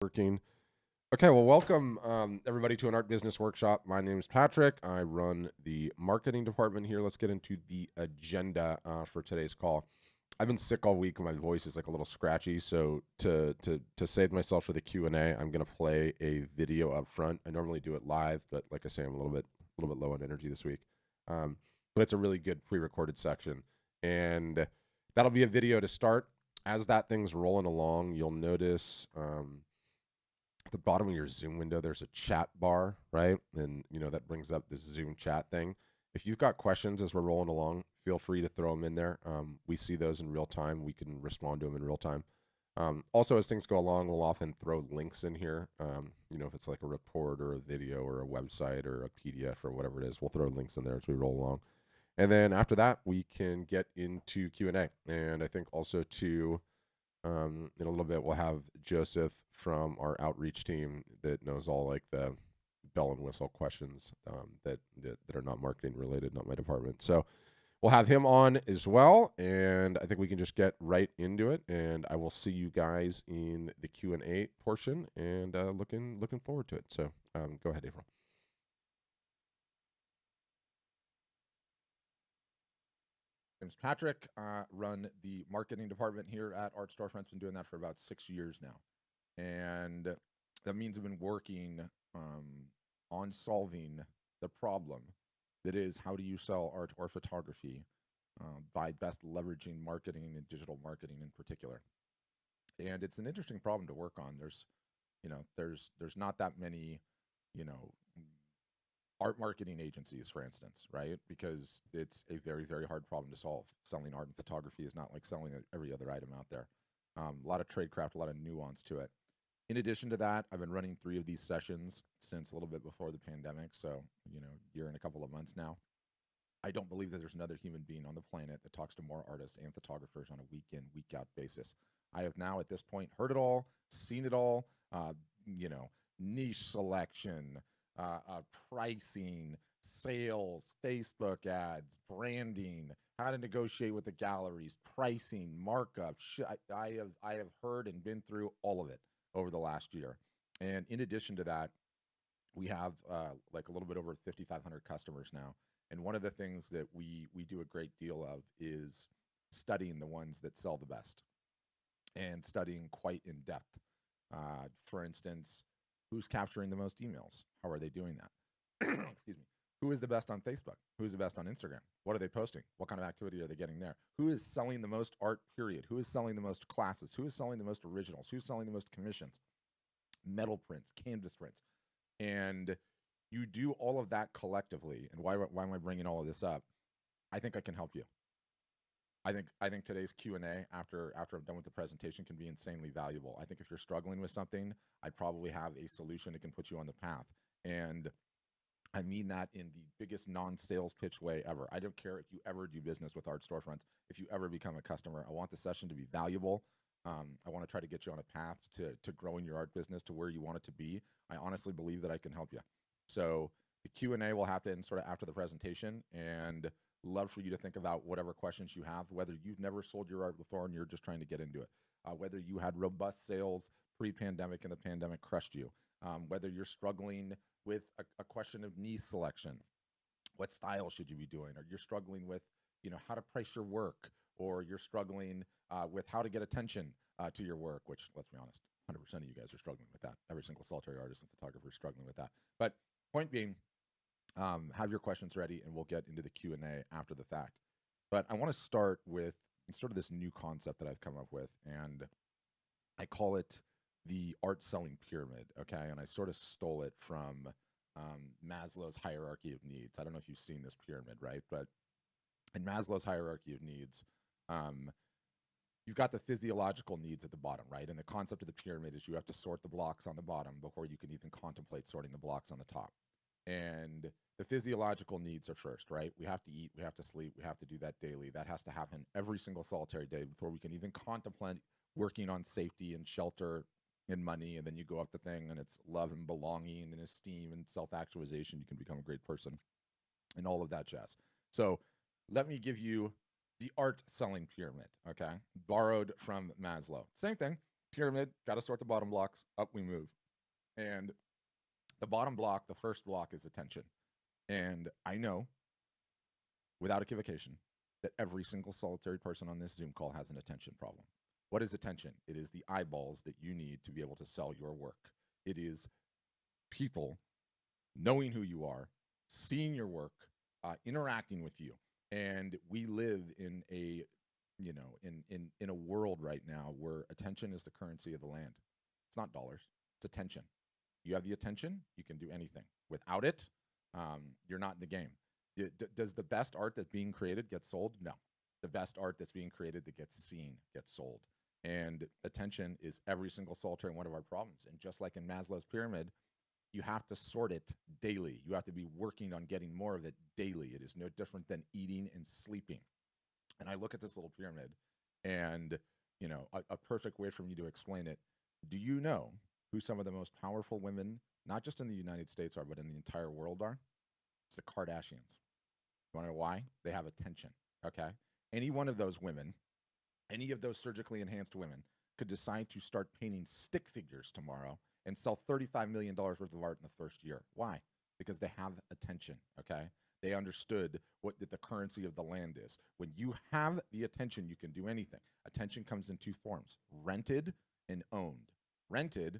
Working. Okay, well, welcome everybody to an art business workshop. My name is Patrick. I run the marketing department here. Let's get into the agenda for today's call. I've been sick all week and my voice is like a little scratchy. So to save myself for the Q&A, I'm gonna play a video up front. I normally do it live, but like I say, I'm a little bit low on energy this week. But it's a really good pre-recorded section, and that'll be a video to start. As that thing's rolling along, you'll notice. At the bottom of your Zoom window, there's a chat bar, right? And that brings up this Zoom chat thing. If you've got questions as we're rolling along, feel free to throw them in there. We see those in real time. We can respond to them in real time. Also, as things go along, we'll often throw links in here. If it's like a report or a video or a website or a PDF or whatever it is, we'll throw links in there as we roll along. And then after that, we can get into Q&A. And I think also to in a little bit, we'll have Joseph from our outreach team that knows all like the bell and whistle questions that are not marketing related, not my department. So we'll have him on as well, and I think we can just get right into it. And I will see you guys in the Q&A portion, and looking forward to it. So go ahead, April. My name's Patrick. Run the marketing department here at Art Storefront's. Been doing that for about 6 years now. And that means I've been working on solving the problem that is, how do you sell art or photography by best leveraging marketing and digital marketing in particular. And it's an interesting problem to work on. There's not that many, you know, art marketing agencies, for instance, right? Because it's a very, very hard problem to solve. Selling art and photography is not like selling every other item out there. A lot of tradecraft, a lot of nuance to it. In addition to that, I've been running 3 of these sessions since a little bit before the pandemic. So, year and a couple of months now. I don't believe that there's another human being on the planet that talks to more artists and photographers on a week in, week out basis. I have now at this point heard it all, seen it all, uh, you know, niche selection, pricing, sales, Facebook ads, branding, how to negotiate with the galleries, pricing, markup. I have heard and been through all of it over the last year. And in addition to that, we have like a little bit over 5,500 customers now. And one of the things that we do a great deal of is studying the ones that sell the best and studying quite in depth. For instance, who's capturing the most emails? How are they doing that? Excuse me. Who is the best on Facebook? Who is the best on Instagram? What are they posting? What kind of activity are they getting there? Who is selling the most art, period? Who is selling the most classes? Who is selling the most originals? Who's selling the most commissions? Metal prints, canvas prints. And you do all of that collectively. And why am I bringing all of this up? I think I can help you. I think today's Q&A after I'm done with the presentation can be insanely valuable. I think if you're struggling with something, I probably have a solution that can put you on the path. And I mean that in the biggest non-sales pitch way ever. I don't care if you ever do business with Art Storefronts, if you ever become a customer. I want the session to be valuable. I want to try to get you on a path to growing your art business to where you want it to be. I honestly believe that I can help you. So the Q&A will happen sort of after the presentation, and love for you to think about whatever questions you have, whether you've never sold your art before and you're just trying to get into it, whether you had robust sales pre-pandemic and the pandemic crushed you, whether you're struggling with a question of niche selection, what style should you be doing, or you're struggling with how to price your work, or you're struggling with how to get attention to your work, which, let's be honest, 100% of you guys are struggling with that. Every single solitary artist and photographer is struggling with that. But point being, have your questions ready and we'll get into the Q&A after the fact. But I want to start with sort of this new concept that I've come up with, and I call it the art selling pyramid. Okay, and I sort of stole it from Maslow's hierarchy of needs. I don't know if you've seen this pyramid, right? But in Maslow's hierarchy of needs, um, you've got the physiological needs at the bottom, right? And the concept of the pyramid is you have to sort the blocks on the bottom before you can even contemplate sorting the blocks on the top. And the physiological needs are first, right? We have to eat, we have to sleep, we have to do that daily. That has to happen every single solitary day before we can even contemplate working on safety and shelter and money. And then you go up the thing and it's love and belonging and esteem and self-actualization. You can become a great person and all of that jazz. So let me give you the art selling pyramid, okay? Borrowed from Maslow. Same thing. Pyramid, got to sort the bottom blocks, up we move. And the bottom block, the first block is attention. And I know without equivocation that every single solitary person on this Zoom call has an attention problem. What is attention? It is the eyeballs that you need to be able to sell your work. It is people knowing who you are, seeing your work, interacting with you. And we live in a, in a world right now where attention is the currency of the land. It's not dollars, it's attention. You have the attention, you can do anything. Without it, you're not in the game. Does the best art that's being created get sold? No. The best art that's being created that gets seen gets sold. And attention is every single solitary one of our problems. And just like in Maslow's pyramid, you have to sort it daily. You have to be working on getting more of it daily. It is no different than eating and sleeping. And I look at this little pyramid, and a perfect way for me to explain it. Do you know who some of the most powerful women, not just in the United States, are, but in the entire world are? It's the Kardashians. You want to know why? They have attention. Okay. Any one of those women, any of those surgically enhanced women, could decide to start painting stick figures tomorrow and sell $35 million worth of art in the first year. Why? Because they have attention. Okay. They understood what the currency of the land is. When you have the attention, you can do anything. Attention comes in two forms: rented and owned. Rented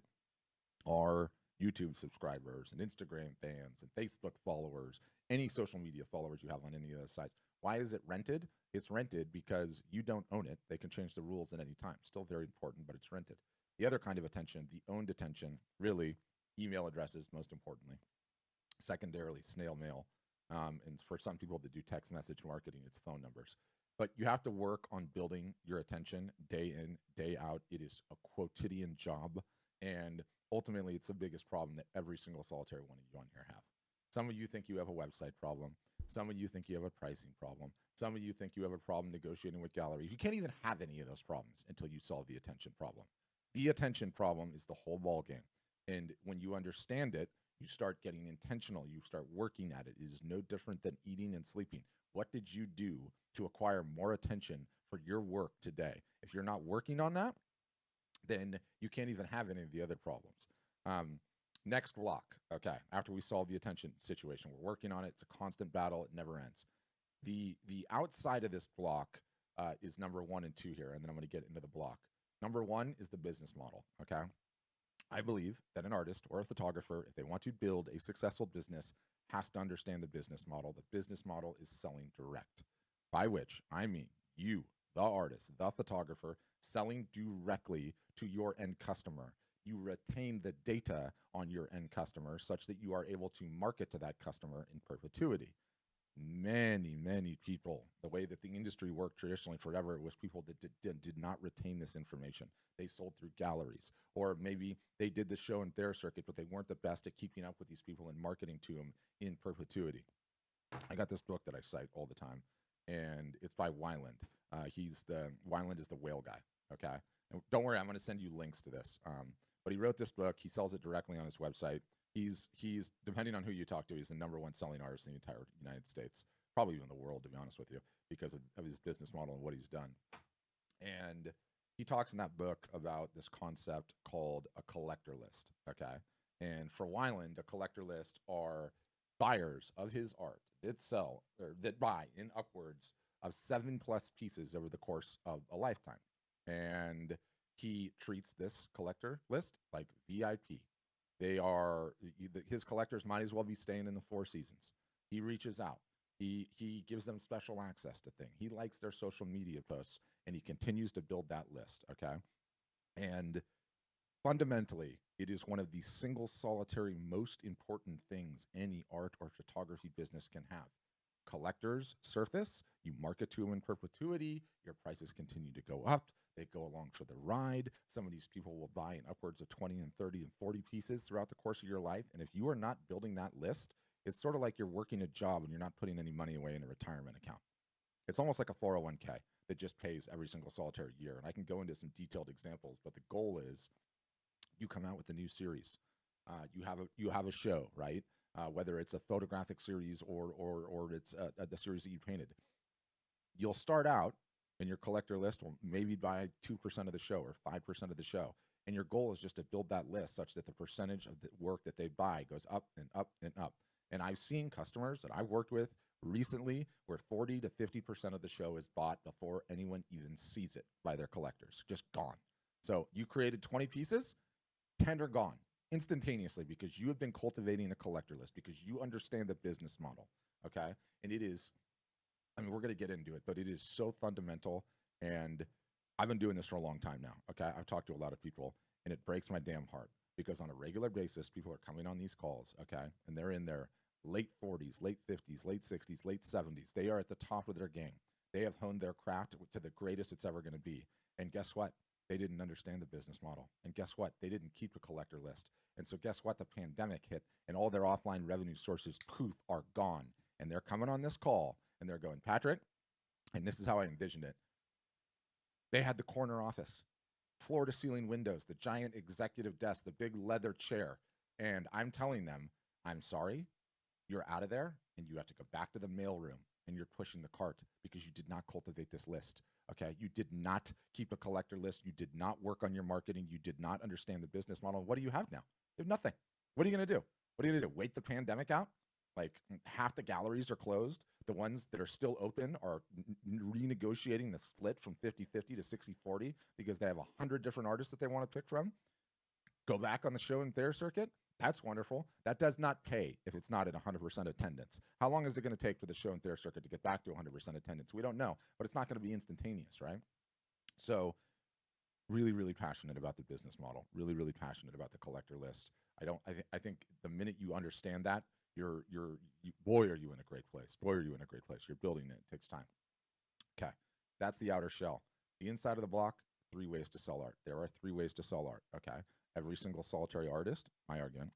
are YouTube subscribers and Instagram fans and Facebook followers, any social media followers you have on any of those sites. Why is it rented? It's rented because you don't own it. They can change the rules at any time. Still very important, but it's rented. The other kind of attention, the owned attention, really email addresses, most importantly. Secondarily, snail mail. And for some people that do text message marketing, it's phone numbers. But you have to work on building your attention day in, day out. It is a quotidian job. And ultimately, it's the biggest problem that every single solitary one of you on here have. Some of you think you have a website problem. Some of you think you have a pricing problem. Some of you think you have a problem negotiating with galleries. You can't even have any of those problems until you solve the attention problem. The attention problem is the whole ball game. And when you understand it, you start getting intentional. You start working at it. It is no different than eating and sleeping. What did you do to acquire more attention for your work today? If you're not working on that, then you can't even have any of the other problems. Next block. Okay. After we solve the attention situation, we're working on it. It's a constant battle. It never ends. The outside of this block is number 1 and 2 here, and then I'm going to get into the block. Number 1 is the business model. Okay. I believe that an artist or a photographer, if they want to build a successful business, has to understand the business model. The business model is selling direct, by which I mean you, the artist, the photographer, selling directly to your end customer. You retain the data on your end customer such that you are able to market to that customer in perpetuity. Many people, the way that the industry worked traditionally forever, it was people that did not retain this information. They sold through galleries, or maybe they did the show in their circuit, but they weren't the best at keeping up with these people and marketing to them in perpetuity. I got this book that I cite all the time, and it's by Weiland. Weiland is the whale guy. Okay, and don't worry, I'm going to send you links to this. But he wrote this book. He sells it directly on his website. He's depending on who you talk to, he's the #1 selling artist in the entire United States, probably even the world, to be honest with you, because of his business model and what he's done. And he talks in that book about this concept called a collector list. Okay, and for Weiland, a collector list are buyers of his art that sell or that buy in upwards of 7+ pieces over the course of a lifetime. And he treats this collector list like VIP. They are his collectors might as well be staying in the Four Seasons. He reaches out. He gives them special access to things. He likes their social media posts, and he continues to build that list. Okay, and fundamentally, it is one of the single solitary most important things any art or photography business can have. Collectors surface, you market to them in perpetuity, your prices continue to go up, they go along for the ride. Some of these people will buy in upwards of 20 and 30 and 40 pieces throughout the course of your life. And if you are not building that list, it's sort of like you're working a job and you're not putting any money away in a retirement account. It's almost like a 401k that just pays every single solitary year. And I can go into some detailed examples, but the goal is you come out with a new series. You have a show, right? Whether it's a photographic series or it's the series that you painted. You'll start out and your collector list will maybe buy 2% of the show or 5% of the show. And your goal is just to build that list such that the percentage of the work that they buy goes up and up and up. And I've seen customers that I've worked with recently where 40 to 50% of the show is bought before anyone even sees it by their collectors, just gone. So you created 20 pieces, 10 are gone instantaneously because you have been cultivating a collector list, because you understand the business model. Okay. And it is, I mean, we're going to get into it, but it is so fundamental. And I've been doing this for a long time now. Okay. I've talked to a lot of people, and it breaks my damn heart because on a regular basis, people are coming on these calls. Okay. And they're in their late 40s, late 50s, late 60s, late 70s. They are at the top of their game. They have honed their craft to the greatest it's ever going to be. And guess what? They didn't understand the business model. And guess what? They didn't keep a collector list. And so guess what? The pandemic hit and all their offline revenue sources, poof, are gone. And they're coming on this call and they're going, Patrick, and this is how I envisioned it. They had the corner office, floor to ceiling windows, the giant executive desk, the big leather chair. And I'm telling them, I'm sorry, you're out of there and you have to go back to the mailroom and you're pushing the cart because you did not cultivate this list. Okay. You did not keep a collector list. You did not work on your marketing. You did not understand the business model. What do you have now? You have nothing. What are you going to do? What are you going to do? Wait the pandemic out? Like half the galleries are closed. The ones that are still open are renegotiating the split from 50-50 to 60-40 because they have 100 different artists that they want to pick from. Go back on the show and their circuit. That's wonderful. That does not pay if it's not at 100% attendance. How long is it going to take for the show and their circuit to get back to 100% attendance? We don't know, but it's not going to be instantaneous, right? So really, really passionate about the business model, really, really passionate about the collector list. I think the minute you understand that, boy, are you in a great place. Boy, are you in a great place. You're building it. It takes time. Okay. That's the outer shell. The inside of the block, 3 ways to sell art. There are 3 ways to sell art. Okay. Every single solitary artist, my argument,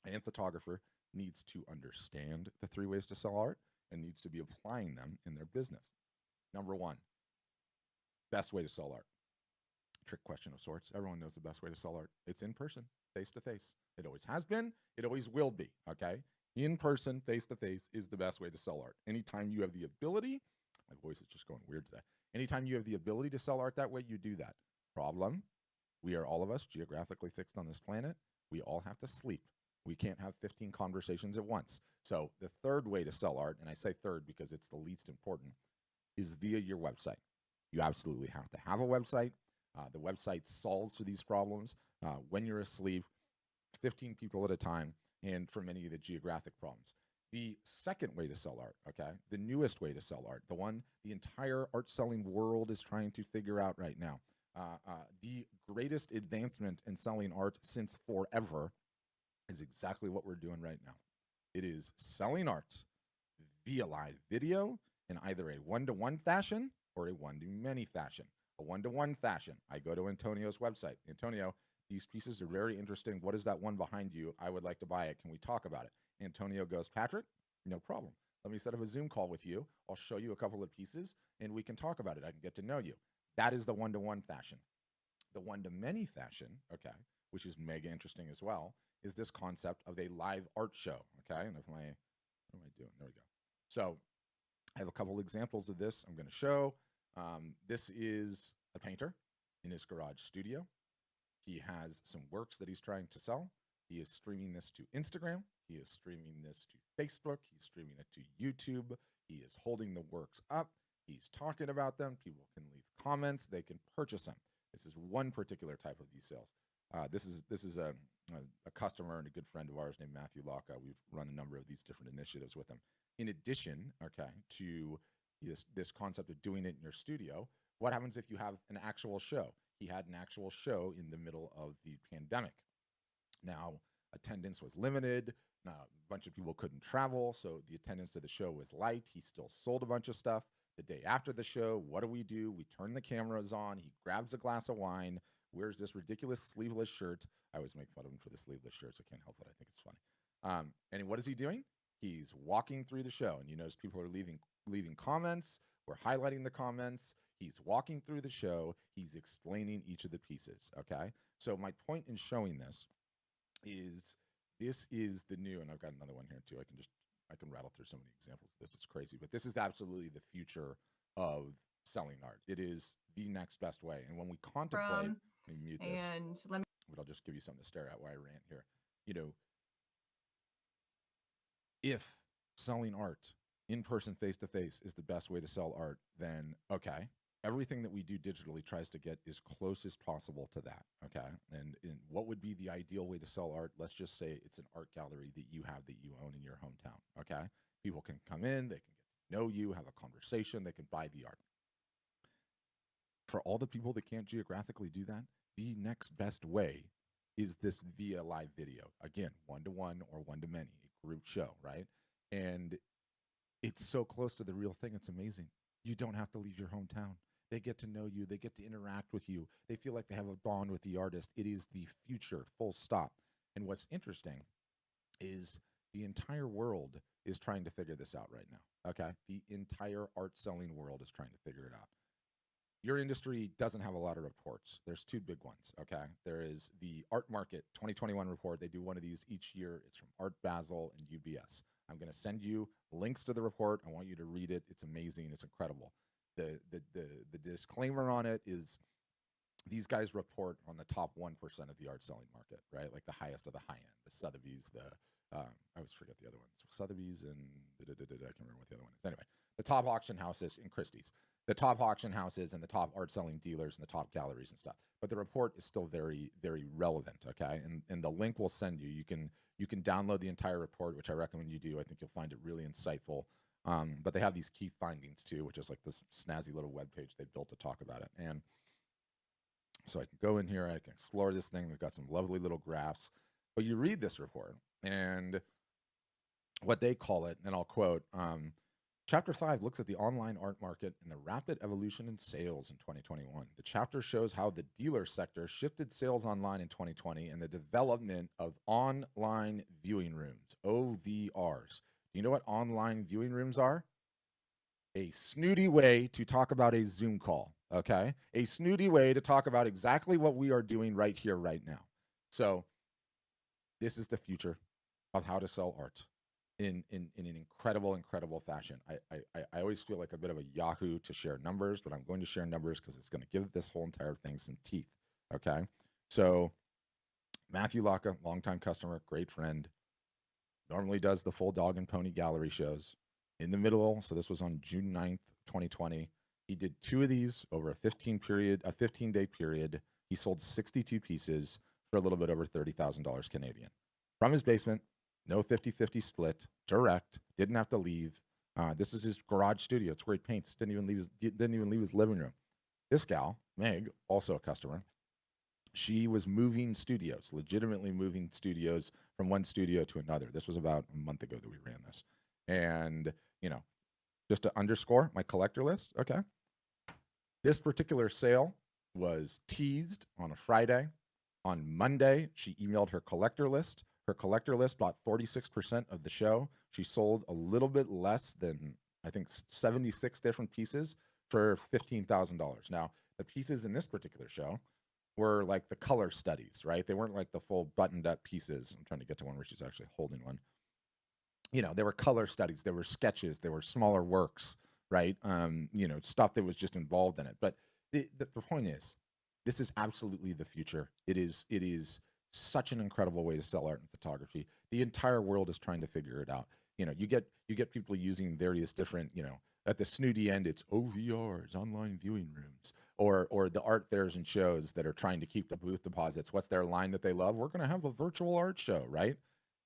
and photographer needs to understand the 3 ways to sell art and needs to be applying them in their business. Number 1, best way to sell art. Trick question of sorts. Everyone knows the best way to sell art. It's in person, face to face. It always has been. It always will be. Okay. In person, face to face is the best way to sell art. Anytime you have the ability, my voice is just going weird today. Anytime you have the ability to sell art that way, you do that. Problem, we are all of us geographically fixed on this planet. We all have to sleep. We can't have 15 conversations at once. So the third way to sell art, and I say third because it's the least important, is via your website. You absolutely have to have a website. The website solves for these problems when you're asleep, 15 people at a time, and for many of the geographic problems. The second way to sell art, okay, the newest way to sell art, the one the entire art selling world is trying to figure out right now, the greatest advancement in selling art since forever is exactly what we're doing right now. It is selling art via live video in either a one-to-one fashion or a one-to-many fashion. A one-to-one fashion, I go to Antonio's website. Antonio, these pieces are very interesting. What is that one behind you? I would like to buy it. Can we talk about it? Antonio goes, Patrick, no problem. Let me set up a Zoom call with you. I'll show you a couple of pieces and we can talk about it. I can get to know you. That is the one-to-one fashion. The one-to-many fashion, okay, which is mega interesting as well, is this concept of a live art show, okay? And what am I doing? There we go. So I have a couple examples of this I'm going to show. This is a painter in his garage studio. He has some works that he's trying to sell. He is streaming this to Instagram. He is streaming this to Facebook. He's streaming it to YouTube. He is holding the works up. He's talking about them. People can leave comments. They can purchase them. This is one particular type of these sales. This is a customer and a good friend of ours named Matthew Locke. We've run a number of these different initiatives with him. In addition, okay, to this concept of doing it in your studio, what happens if you have an actual show? He had an actual show in the middle of the pandemic. Now, attendance was limited. A bunch of people couldn't travel, so the attendance to the show was light. He still sold a bunch of stuff. The day after the show, what do? We turn the cameras on. He grabs a glass of wine, wears this ridiculous sleeveless shirt. I always make fun of him for the sleeveless shirts. I can't help it. I think it's funny. And what is he doing? He's walking through the show, and you notice people are leaving comments. We're highlighting the comments. He's walking through the show. He's explaining each of the pieces, okay? So my point in showing this is the new, and I've got another one here too. I can rattle through so many examples of this. It's crazy, but this is absolutely the future of selling art. It is the next best way. And when we contemplate, from, let me mute this, and let me. but I'll just give you something to stare at while I rant here. You know, if selling art in person, face to face, is the best way to sell art, then okay, everything that we do digitally tries to get as close as possible to that. Okay. And what would be the ideal way to sell art? Let's just say it's an art gallery that you have that you own in your hometown. Okay. People can come in, they can get to know you, have a conversation, they can buy the art. For all the people that can't geographically do that, the next best way is this via live video. Again, one to one or one to many, a group show, right? And it's so close to the real thing. It's amazing. You don't have to leave your hometown. They get to know you, they get to interact with you, they feel like they have a bond with the artist. It is the future, full stop. And what's interesting is the entire world is trying to figure this out right now. Okay. The entire art selling world is trying to figure it out. Your industry doesn't have a lot of reports. There's two big ones. Okay. There is the Art Market 2021 report. They do one of these each year. It's from Art Basel and UBS. I'm going to send you links to the report. I want you to read it. It's amazing. It's incredible. The disclaimer on it is these guys report on the top 1% of the art selling market, right? Like the highest of the high end, the Sotheby's, I always forget the other ones, Sotheby's and I can't remember what the other one is. Anyway, the top auction houses in Christie's, the top auction houses and the top art selling dealers and the top galleries and stuff. But the report is still very, very relevant. Okay. And the link we'll send you, you can download the entire report, which I recommend you do. I think you'll find it really insightful. But they have these key findings too, which is like this snazzy little web page they built to talk about it. And so I can go in here, I can explore this thing. They've got some lovely little graphs. But you read this report, and what they call it, and I'll quote, Chapter 5 looks at the online art market and the rapid evolution in sales in 2021. The chapter shows how the dealer sector shifted sales online in 2020 and the development of online viewing rooms, OVRs. Do you know what online viewing rooms are? A snooty way to talk about a Zoom call, okay? A snooty way to talk about exactly what we are doing right here, right now. So, this is the future of how to sell art in an incredible, incredible fashion. I always feel like a bit of a Yahoo to share numbers, but I'm going to share numbers because it's going to give this whole entire thing some teeth, okay? So, Matthew Locke, longtime customer, great friend, normally does the full dog and pony gallery shows in the middle. So this was on June 9th, 2020. He did two of these over a 15-day period. He sold 62 pieces for a little bit over $30,000 Canadian from his basement. No 50-50 split, direct, didn't have to leave. This is his garage studio. It's where he paints. Didn't even leave his living room. This gal, Meg, also a customer, she was moving studios, legitimately moving studios from one studio to another. This was about a month ago that we ran this. And, you know, just to underscore my collector list, okay, this particular sale was teased on a Friday. On Monday, she emailed her collector list. Her collector list bought 46% of the show. She sold a little bit less than, I think, 76 different pieces for $15,000. Now, the pieces in this particular show were like the color studies, right? They weren't like the full buttoned up pieces. I'm trying to get to one where she's actually holding one. You know, there were color studies, there were sketches, there were smaller works, right? You know, stuff that was just involved in it. But the point is, this is absolutely the future. It is such an incredible way to sell art and photography. The entire world is trying to figure it out. You know, you get people using various different, you know, at the snooty end, it's OVRs, online viewing rooms, or the art fairs and shows that are trying to keep the booth deposits. What's their line that they love? We're going to have a virtual art show, right?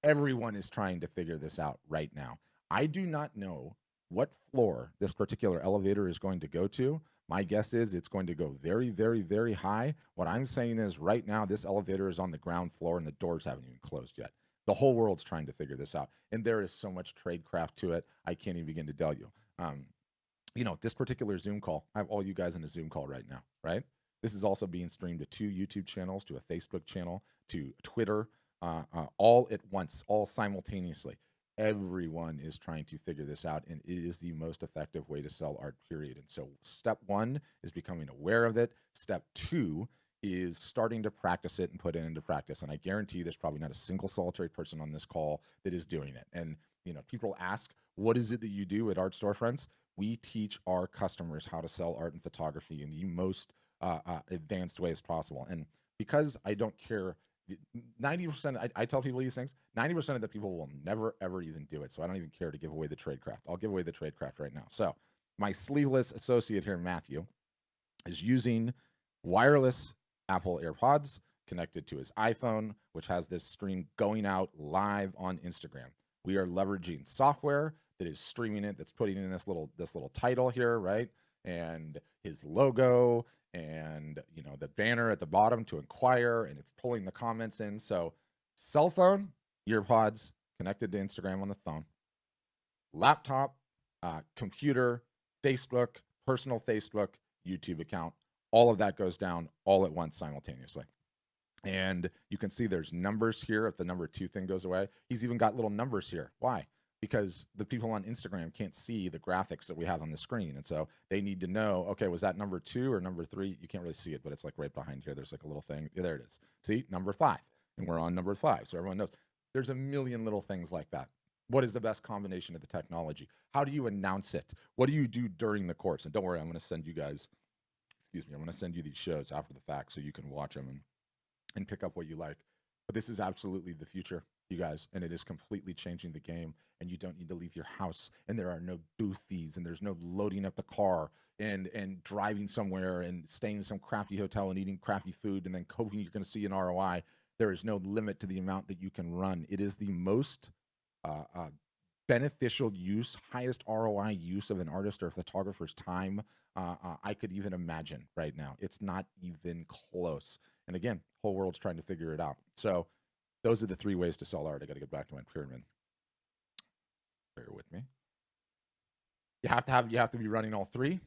Everyone is trying to figure this out right now. I do not know what floor this particular elevator is going to go to. My guess is it's going to go very, very, very high. What I'm saying is right now, this elevator is on the ground floor and the doors haven't even closed yet. The whole world's trying to figure this out. And there is so much tradecraft to it. I can't even begin to tell you. You know, this particular Zoom call, I have all you guys in a Zoom call right now, right? This is also being streamed to 2 YouTube channels, to a Facebook channel, to Twitter, all at once, all simultaneously. Everyone is trying to figure this out, and it is the most effective way to sell art, period. And so, step one is becoming aware of it. Step two is starting to practice it and put it into practice. And I guarantee you, there's probably not a single solitary person on this call that is doing it. And, you know, people ask, what is it that you do at Art Storefronts? We teach our customers how to sell art and photography in the most advanced ways possible. And because I don't care, 90%, I tell people these things, 90% of the people will never, ever even do it. So I don't even care to give away the tradecraft. I'll give away the tradecraft right now. So my sleeveless associate here, Matthew, is using wireless Apple AirPods connected to his iPhone, which has this stream going out live on Instagram. We are leveraging software that is streaming it, that's putting in this little title here, right? And his logo and the banner at the bottom to inquire, and it's pulling the comments in. So cell phone, earpods connected to Instagram on the phone, laptop, computer, Facebook, personal Facebook, YouTube account. All of that goes down all at once simultaneously. And you can see there's numbers here. If the number 2 thing goes away, he's even got little numbers here. Why? Because the people on Instagram can't see the graphics that we have on the screen. And so they need to know, okay, was that number 2 or number 3? You can't really see it, but it's like right behind here. There's like a little thing. Yeah, there it is. See, number 5. And we're on number 5. So everyone knows. There's a million little things like that. What is the best combination of the technology? How do you announce it? What do you do during the course? And don't worry, I'm going to send you guys, excuse me, I'm going to send you these shows after the fact so you can watch them and pick up what you like. But this is absolutely the future, you guys, and it is completely changing the game. And you don't need to leave your house, and there are no booth fees, and there's no loading up the car and driving somewhere and staying in some crappy hotel and eating crappy food and then hoping you're going to see an ROI. There is no limit to the amount that you can run. It is the most beneficial use, highest ROI use of an artist or photographer's time I could even imagine right now. It's not even close. And again, whole world's trying to figure it out. So those are the 3 ways to sell art. I got to get back to my pyramid. Bear with me. You have to be running all 3,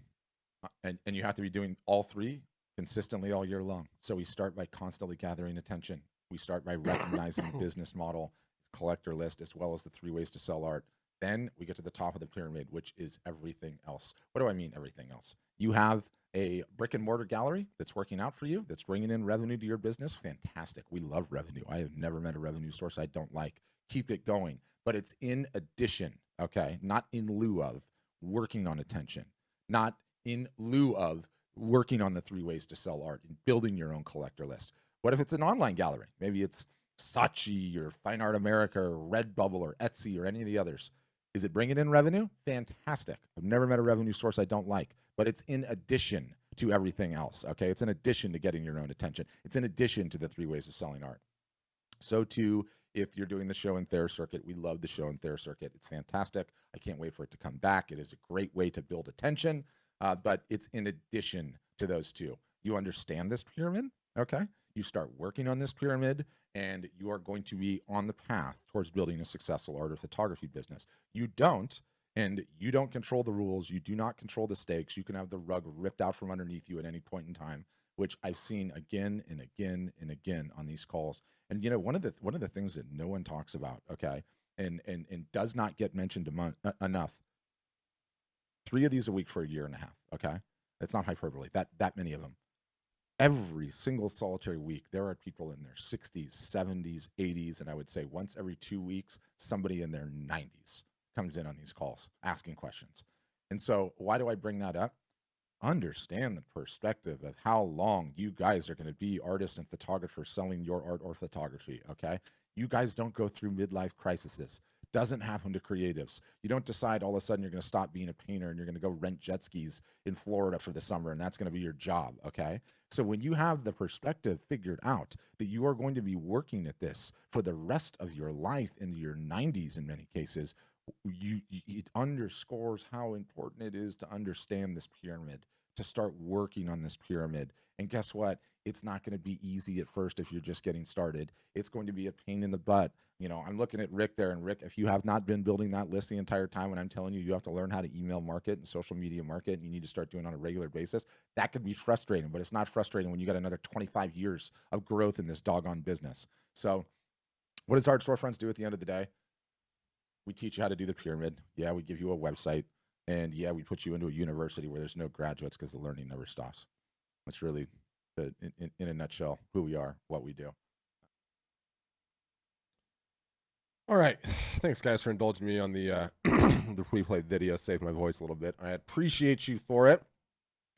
and you have to be doing all 3 consistently all year long. So we start by constantly gathering attention. We start by recognizing the business model, collector list, as well as the 3 ways to sell art. Then we get to the top of the pyramid, which is everything else. What do I mean, everything else? You have a brick and mortar gallery that's working out for you, that's bringing in revenue to your business. Fantastic. We love revenue. I have never met a revenue source I don't like. Keep it going. But it's in addition, okay, not in lieu of working on attention, not in lieu of working on the 3 ways to sell art and building your own collector list. What if it's an online gallery? Maybe it's Saatchi or Fine Art America or Redbubble or Etsy or any of the others. Is it bringing in revenue? Fantastic. I've never met a revenue source I don't like, but it's in addition to everything else, okay? It's in addition to getting your own attention. It's in addition to the 3 ways of selling art. So too, if you're doing the show and Thayer circuit, we love the show and Thayer circuit. It's fantastic. I can't wait for it to come back. It is a great way to build attention, but it's in addition to those 2. You understand this pyramid, okay? You start working on this pyramid, and you are going to be on the path towards building a successful art or photography business. You don't, and you don't control the rules. You do not control the stakes. You can have the rug ripped out from underneath you at any point in time, which I've seen again and again and again on these calls. And one of the things that no one talks about, okay, and does not get mentioned enough. 3 of these a week for a year and a half, okay? It's not hyperbole. That many of them. Every single solitary week, there are people in their 60s, 70s, 80s, and I would say once every 2 weeks, somebody in their 90s comes in on these calls asking questions. And so why do I bring that up? Understand the perspective of how long you guys are going to be artists and photographers selling your art or photography, okay? You guys don't go through midlife crises. Doesn't happen to creatives. You don't decide all of a sudden you're going to stop being a painter and you're going to go rent jet skis in Florida for the summer and that's going to be your job, okay? So when you have the perspective figured out that you are going to be working at this for the rest of your life into your 90s in many cases, it underscores how important it is to understand this pyramid, to start working on this pyramid. And guess what? It's not going to be easy at first if you're just getting started. It's going to be a pain in the butt. I'm looking at Rick there, and Rick, if you have not been building that list the entire time, when I'm telling you have to learn how to email market and social media market, and you need to start doing it on a regular basis, that could be frustrating, but it's not frustrating when you got another 25 years of growth in this doggone business. So what does Art Storefronts do at the end of the day? We teach you how to do the pyramid. Yeah, we give you a website. And yeah, we put you into a university where there's no graduates because the learning never stops. That's really, in a nutshell, who we are, what we do. All right. Thanks, guys, for indulging me on the the replay video saved my voice a little bit. I appreciate you for it.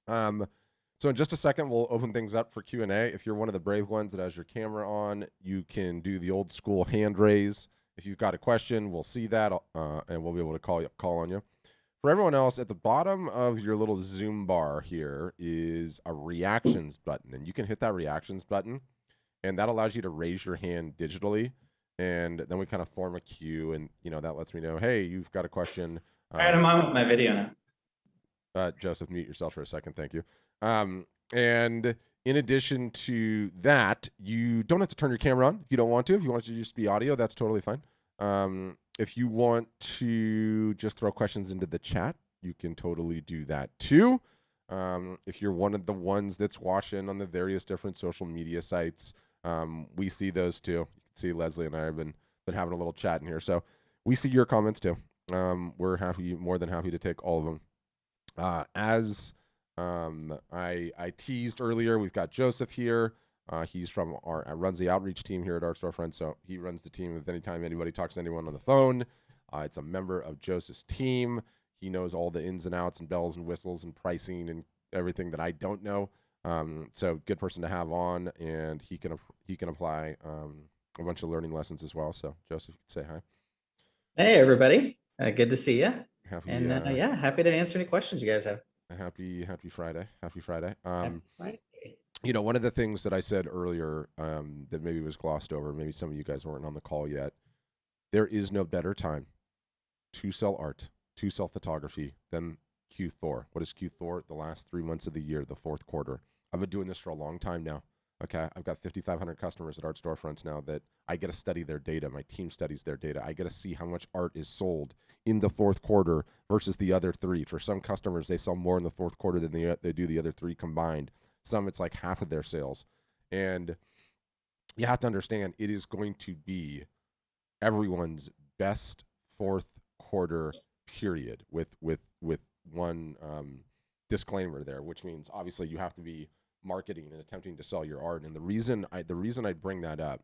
So in just a second, we'll open things up for Q&A. If you're one of the brave ones that has your camera on, you can do the old school hand raise. If you've got a question, we'll see that, and we'll be able to call on you. For everyone else, at the bottom of your little Zoom bar here is a reactions button, and you can hit that reactions button, and that allows you to raise your hand digitally, and then we kind of form a queue, and that lets me know, hey, you've got a question. All right, I'm on with my video now. Joseph, mute yourself for a second. Thank you. And in addition to that, you don't have to turn your camera on if you don't want to. If you want it to just be audio, that's totally fine. If you want to just throw questions into the chat, you can totally do that too. If you're one of the ones that's watching on the various different social media sites, we see those too. You can see Leslie and I have been having a little chat in here. So we see your comments too. We're more than happy to take all of them. As I teased earlier, we've got Joseph here. He's from runs the outreach team here at Art Storefront, so he runs the team. If anytime anybody talks to anyone on the phone, it's a member of Joseph's team. He knows all the ins and outs and bells and whistles and pricing and everything that I don't know. So good person to have on, and he can apply a bunch of learning lessons as well. So Joseph, you can say hi. Hey everybody, good to see you. Happy to answer any questions you guys have. Happy Friday. Happy Friday. One of the things that I said earlier that maybe was glossed over, maybe some of you guys weren't on the call yet, there is no better time to sell art, to sell photography than Q4. What is Q4? The last 3 months of the year, the fourth quarter. I've been doing this for a long time now. Okay, I've got 5,500 customers at Art Storefronts now that I get to study their data. My team studies their data. I get to see how much art is sold in the fourth quarter versus the other three. For some customers, they sell more in the fourth quarter than they do the other three combined. Some, it's like half of their sales. And you have to understand, it is going to be everyone's best fourth quarter period with one disclaimer there, which means obviously you have to be marketing and attempting to sell your art. And the reason I bring that up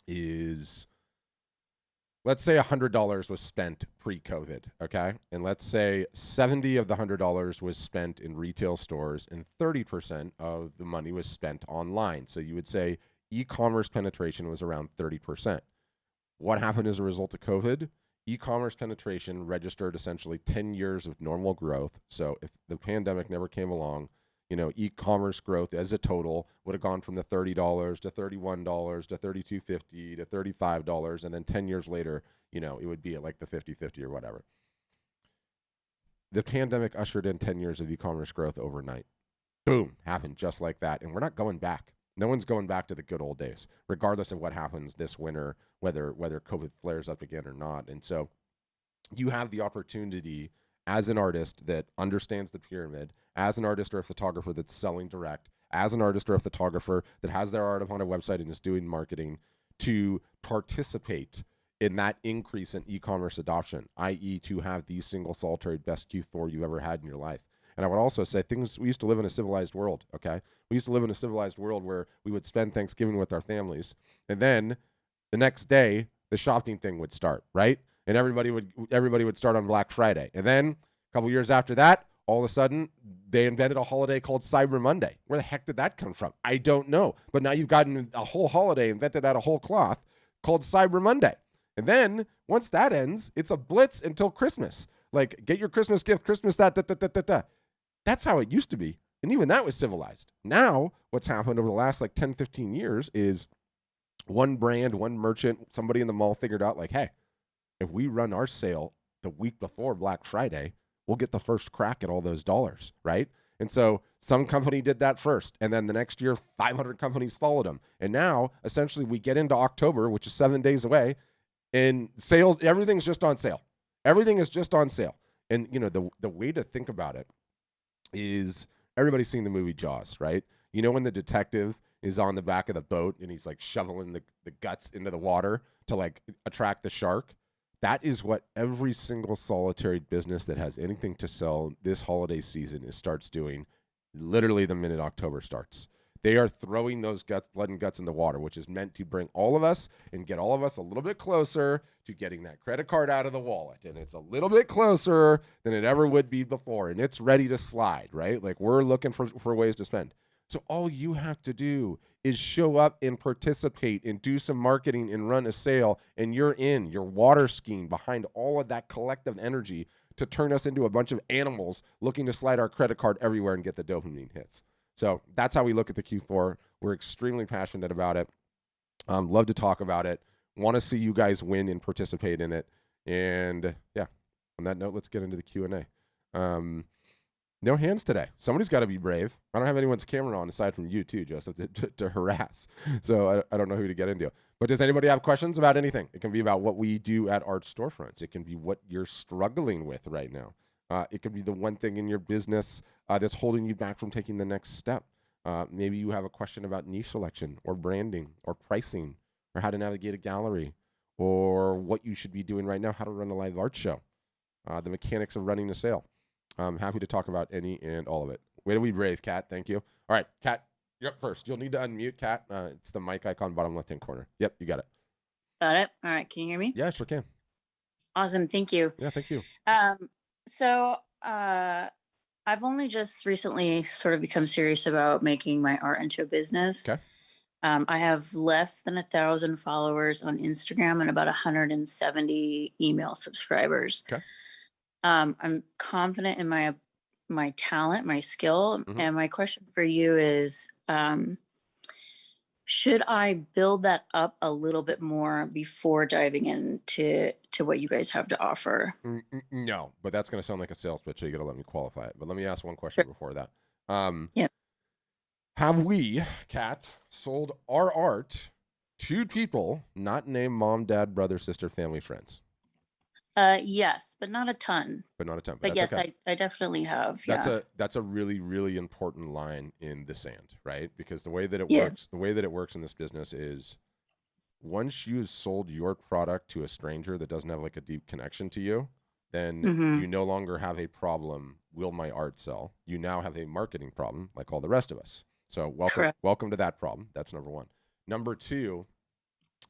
is, let's say $100 was spent pre-COVID, okay? And let's say 70 of the $100 was spent in retail stores and 30% of the money was spent online. So you would say e-commerce penetration was around 30%. What happened as a result of COVID? E-commerce penetration registered essentially 10 years of normal growth. So if the pandemic never came along, e-commerce growth as a total would have gone from the $30 to $31 to $32.50 to $35, and then 10 years later, it would be at like the 50-50 or whatever. The pandemic ushered in 10 years of e-commerce growth overnight. Boom, happened just like that, and we're not going back. No one's going back to the good old days, regardless of what happens this winter, whether COVID flares up again or not. And so you have the opportunity as an artist that understands the pyramid, as an artist or a photographer that's selling direct, as an artist or a photographer that has their art up on a website and is doing marketing, to participate in that increase in e-commerce adoption, i.e. to have the single solitary best Q4 you've ever had in your life. And I would also say we used to live in a civilized world, okay? We used to live in a civilized world where we would spend Thanksgiving with our families, and then the next day, the shopping thing would start, right? And everybody would start on Black Friday. And then a couple years after that, all of a sudden, they invented a holiday called Cyber Monday. Where the heck did that come from? I don't know. But now you've gotten a whole holiday invented out of whole cloth called Cyber Monday. And then once that ends, it's a blitz until Christmas. Like, get your Christmas gift, Christmas that, da, da, da, da, da. That's how it used to be. And even that was civilized. Now, what's happened over the last 10, 15 years is one brand, one merchant, somebody in the mall figured out hey, if we run our sale the week before Black Friday, we'll get the first crack at all those dollars, right? And so some company did that first, and then the next year, 500 companies followed them. And now, essentially, we get into October, which is 7 days away, and sales, everything's just on sale. Everything is just on sale. And, the way to think about it is, everybody's seen the movie Jaws, right? When the detective is on the back of the boat and he's shoveling the guts into the water to attract the shark. That is what every single solitary business that has anything to sell this holiday season starts doing literally the minute October starts. They are throwing those blood and guts in the water, which is meant to bring all of us and get all of us a little bit closer to getting that credit card out of the wallet. And it's a little bit closer than it ever would be before. And it's ready to slide, right? Like we're looking for ways to spend. So all you have to do is show up and participate and do some marketing and run a sale. And you're water skiing behind all of that collective energy to turn us into a bunch of animals looking to slide our credit card everywhere and get the dopamine hits. So that's how we look at the Q4. We're extremely passionate about it. Love to talk about it. Want to see you guys win and participate in it. And yeah, on that note, let's get into the Q&A. No hands today. Somebody's got to be brave. I don't have anyone's camera on aside from you too, Joseph, to harass. So I don't know who to get into. But does anybody have questions about anything? It can be about what we do at Art Storefronts. It can be what you're struggling with right now. It could be the one thing in your business that's holding you back from taking the next step. Maybe you have a question about niche selection or branding or pricing or how to navigate a gallery or what you should be doing right now, how to run a live art show, the mechanics of running a sale. I'm happy to talk about any and all of it. Way to be brave, Kat. Thank you. All right, Kat, you're up first. You'll need to unmute, Kat. It's the mic icon bottom left-hand corner. Yep, you got it. Got it. All right. Can you hear me? Yeah, sure can. Awesome. Thank you. Yeah, thank you. So I've only just recently sort of become serious about making my art into a business. Okay. I have less than 1,000 followers on Instagram and about 170 email subscribers. Okay. I'm confident in my talent, my skill, and my question for you is, should I build that up a little bit more before diving into what you guys have to offer? No, but that's going to sound like a sales pitch, so you got to let me qualify it. But let me ask one question before that. Have we, Kat, sold our art to people not named mom, dad, brother, sister, family, friends? Yes, but not a ton. But yes, okay. I definitely have. That's a really, really important line in the sand, right? Because the way that it works in this business is once you've sold your product to a stranger that doesn't have like a deep connection to you, then you no longer have a problem. Will my art sell? You now have a marketing problem like all the rest of us. So welcome to that problem. That's number one. Number two,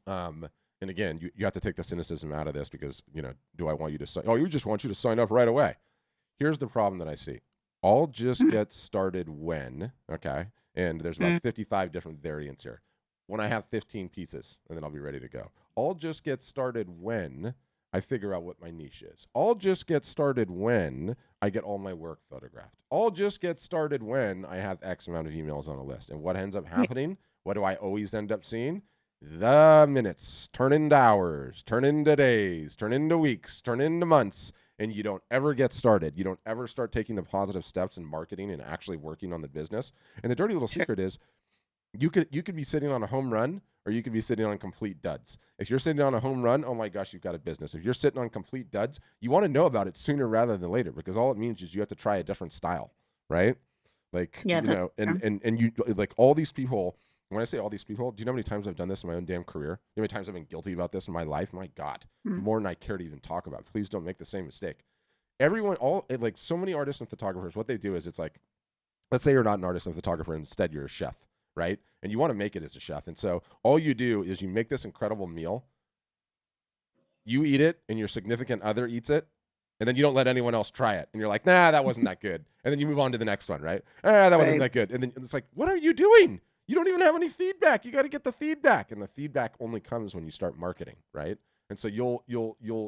and again, you have to take the cynicism out of this because, do I want you to sign? Oh, you just want you to sign up right away. Here's the problem that I see. All just gets started when, okay? And there's about 55 different variants here. When I have 15 pieces, and then I'll be ready to go. All just gets started when I figure out what my niche is. All just gets started when I get all my work photographed. All just gets started when I have X amount of emails on a list. And what ends up happening? What do I always end up seeing? The minutes turn into hours, turn into days, turn into weeks, turn into months, and you don't ever get started. You don't ever start taking the positive steps in marketing and actually working on the business. And the dirty little secret is you could be sitting on a home run or you could be sitting on complete duds. If you're sitting on a home run, oh my gosh, you've got a business. If you're sitting on complete duds, you want to know about it sooner rather than later because all it means is you have to try a different style, right? Like, and you like all these people. When I say all these people, do you know how many times I've done this in my own damn career? You know how many times I've been guilty about this in my life? My God, more than I care to even talk about. Please don't make the same mistake. Like so many artists and photographers, what they do is it's like, let's say you're not an artist and photographer, instead you're a chef, right? And you want to make it as a chef. And so all you do is you make this incredible meal, you eat it, and your significant other eats it, and then you don't let anyone else try it. And you're like, nah, that wasn't that good. And then you move on to the next one, right? That wasn't that good. And then it's like, what are you doing? You don't even have any feedback. You got to get the feedback, and the feedback only comes when you start marketing, right? And so you'll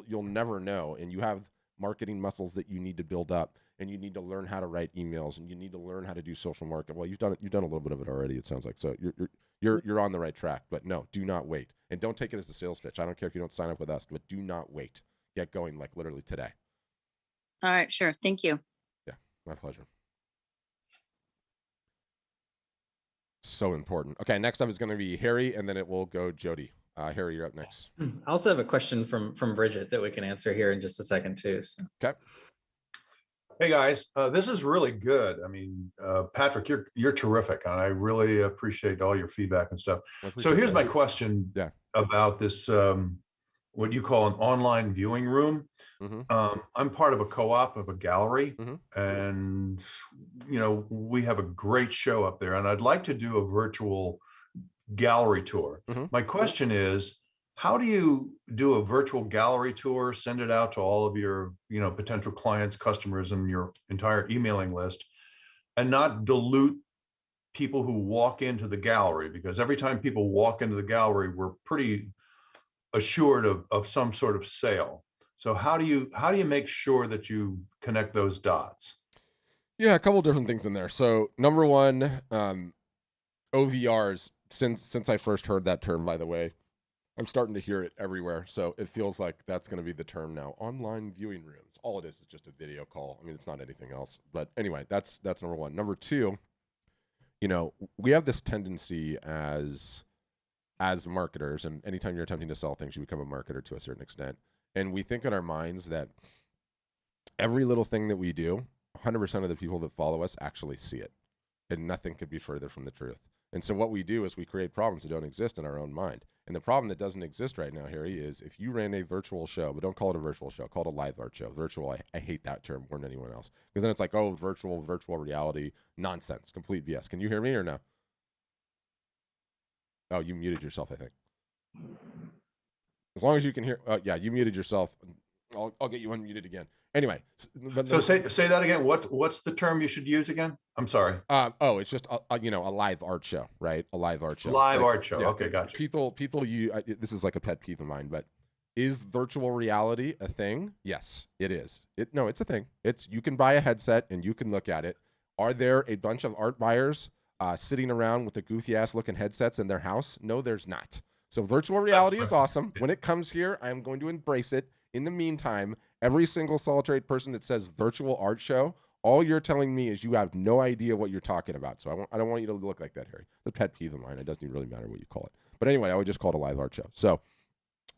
never know, and you have marketing muscles that you need to build up, and you need to learn how to write emails, and you need to learn how to do social marketing. Well, you've done a little bit of it already. It sounds like so you're on the right track. But no, do not wait, and don't take it as the sales pitch. I don't care if you don't sign up with us, but do not wait. Get going like literally today. All right, sure. Thank you. Yeah, my pleasure. So important. Okay, next up is going to be Harry, and then it will go Jody. Harry, you're up next. I also have a question from Bridget that we can answer here in just a second too. So. Okay. Hey guys, this is really good. I mean, Patrick, you're terrific, and I really appreciate all your feedback and stuff. So here's my question about this what you call an online viewing room. I'm part of a co-op of a gallery, and we have a great show up there, and I'd like to do a virtual gallery tour. My question is, how do you do a virtual gallery tour, send it out to all of your potential clients, customers, and your entire emailing list, and not dilute people who walk into the gallery? Because every time people walk into the gallery, we're pretty assured of some sort of sale. So how do you make sure that you connect those dots? Yeah, a couple different things in there. So number one, OVRs. Since I first heard that term, by the way, I'm starting to hear it everywhere. So it feels like that's going to be the term now. Online viewing rooms. All it is just a video call. I mean, it's not anything else. But anyway, that's number one. Number two, we have this tendency as marketers, and anytime you're attempting to sell things, you become a marketer to a certain extent. And we think in our minds that every little thing that we do, 100% of the people that follow us actually see it. And nothing could be further from the truth. And so what we do is we create problems that don't exist in our own mind. And the problem that doesn't exist right now, Harry, is if you ran a virtual show, but don't call it a virtual show, call it a live art show. Virtual, I hate that term more than anyone else. Because then it's like, oh, virtual reality, nonsense, complete BS. Can you hear me or no? Oh, you muted yourself, I think. As long as you can hear, yeah, you muted yourself. I'll get you unmuted again. Anyway, so say that again. What's the term you should use again? I'm sorry. It's just a live art show, right? A live art show. Live art show. Yeah, okay, gotcha. People, this is like a pet peeve of mine, but is virtual reality a thing? Yes, it is. It's a thing. You can buy a headset and you can look at it. Are there a bunch of art buyers sitting around with the goofy ass looking headsets in their house? No, there's not. So virtual reality is awesome. When it comes here, I'm going to embrace it. In the meantime, every single solitary person that says virtual art show, all you're telling me is you have no idea what you're talking about. So I don't want you to look like that, Harry. The pet peeve of mine. It doesn't even really matter what you call it. But anyway, I would just call it a live art show. So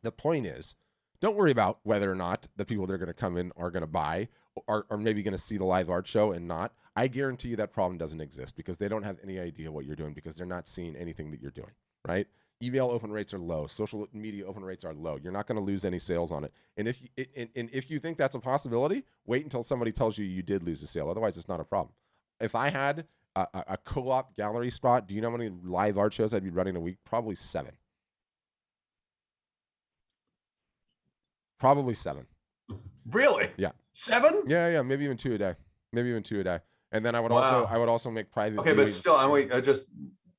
the point is, don't worry about whether or not the people that are going to come in are going to buy or are maybe going to see the live art show and not. I guarantee you that problem doesn't exist because they don't have any idea what you're doing because they're not seeing anything that you're doing, right? Eval open rates are low. Social media open rates are low. You're not going to lose any sales on it. And if you think that's a possibility, wait until somebody tells you did lose a sale. Otherwise, it's not a problem. If I had a co-op gallery spot, do you know how many live art shows I'd be running a week? Probably 7. Probably 7. Really? Yeah. 7? Yeah. Maybe even 2 a day. And then I would also make private. Okay, but still, I just.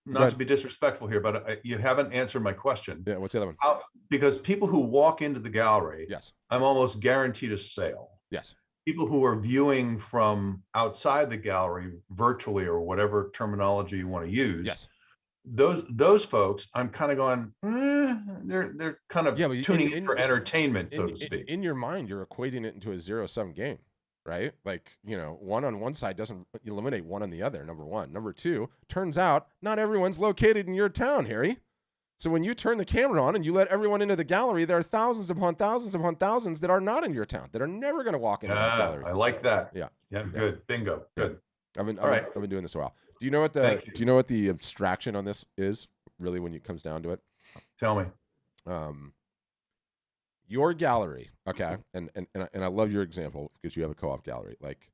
Not to be disrespectful here, but you haven't answered my question. Yeah, what's the other one? Because people who walk into the gallery, yes, I'm almost guaranteed a sale. Yes. People who are viewing from outside the gallery, virtually or whatever terminology you want to use. Yes. Those folks, I'm kind of going, they're kind of tuning in for entertainment, so to speak. In your mind, you're equating it into a 0-sum game. Right? Like, one on one side doesn't eliminate one on the other, number one. Number two, turns out not everyone's located in your town, Harry. So when you turn the camera on and you let everyone into the gallery, there are thousands upon thousands upon thousands that are not in your town, that are never going to walk into that gallery. I like that. Yeah. Good. Bingo. Good. I've been doing this a while. Do you know what the abstraction on this is, really, when it comes down to it? Tell me. Your gallery, okay, and I love your example because you have a co-op gallery. Like,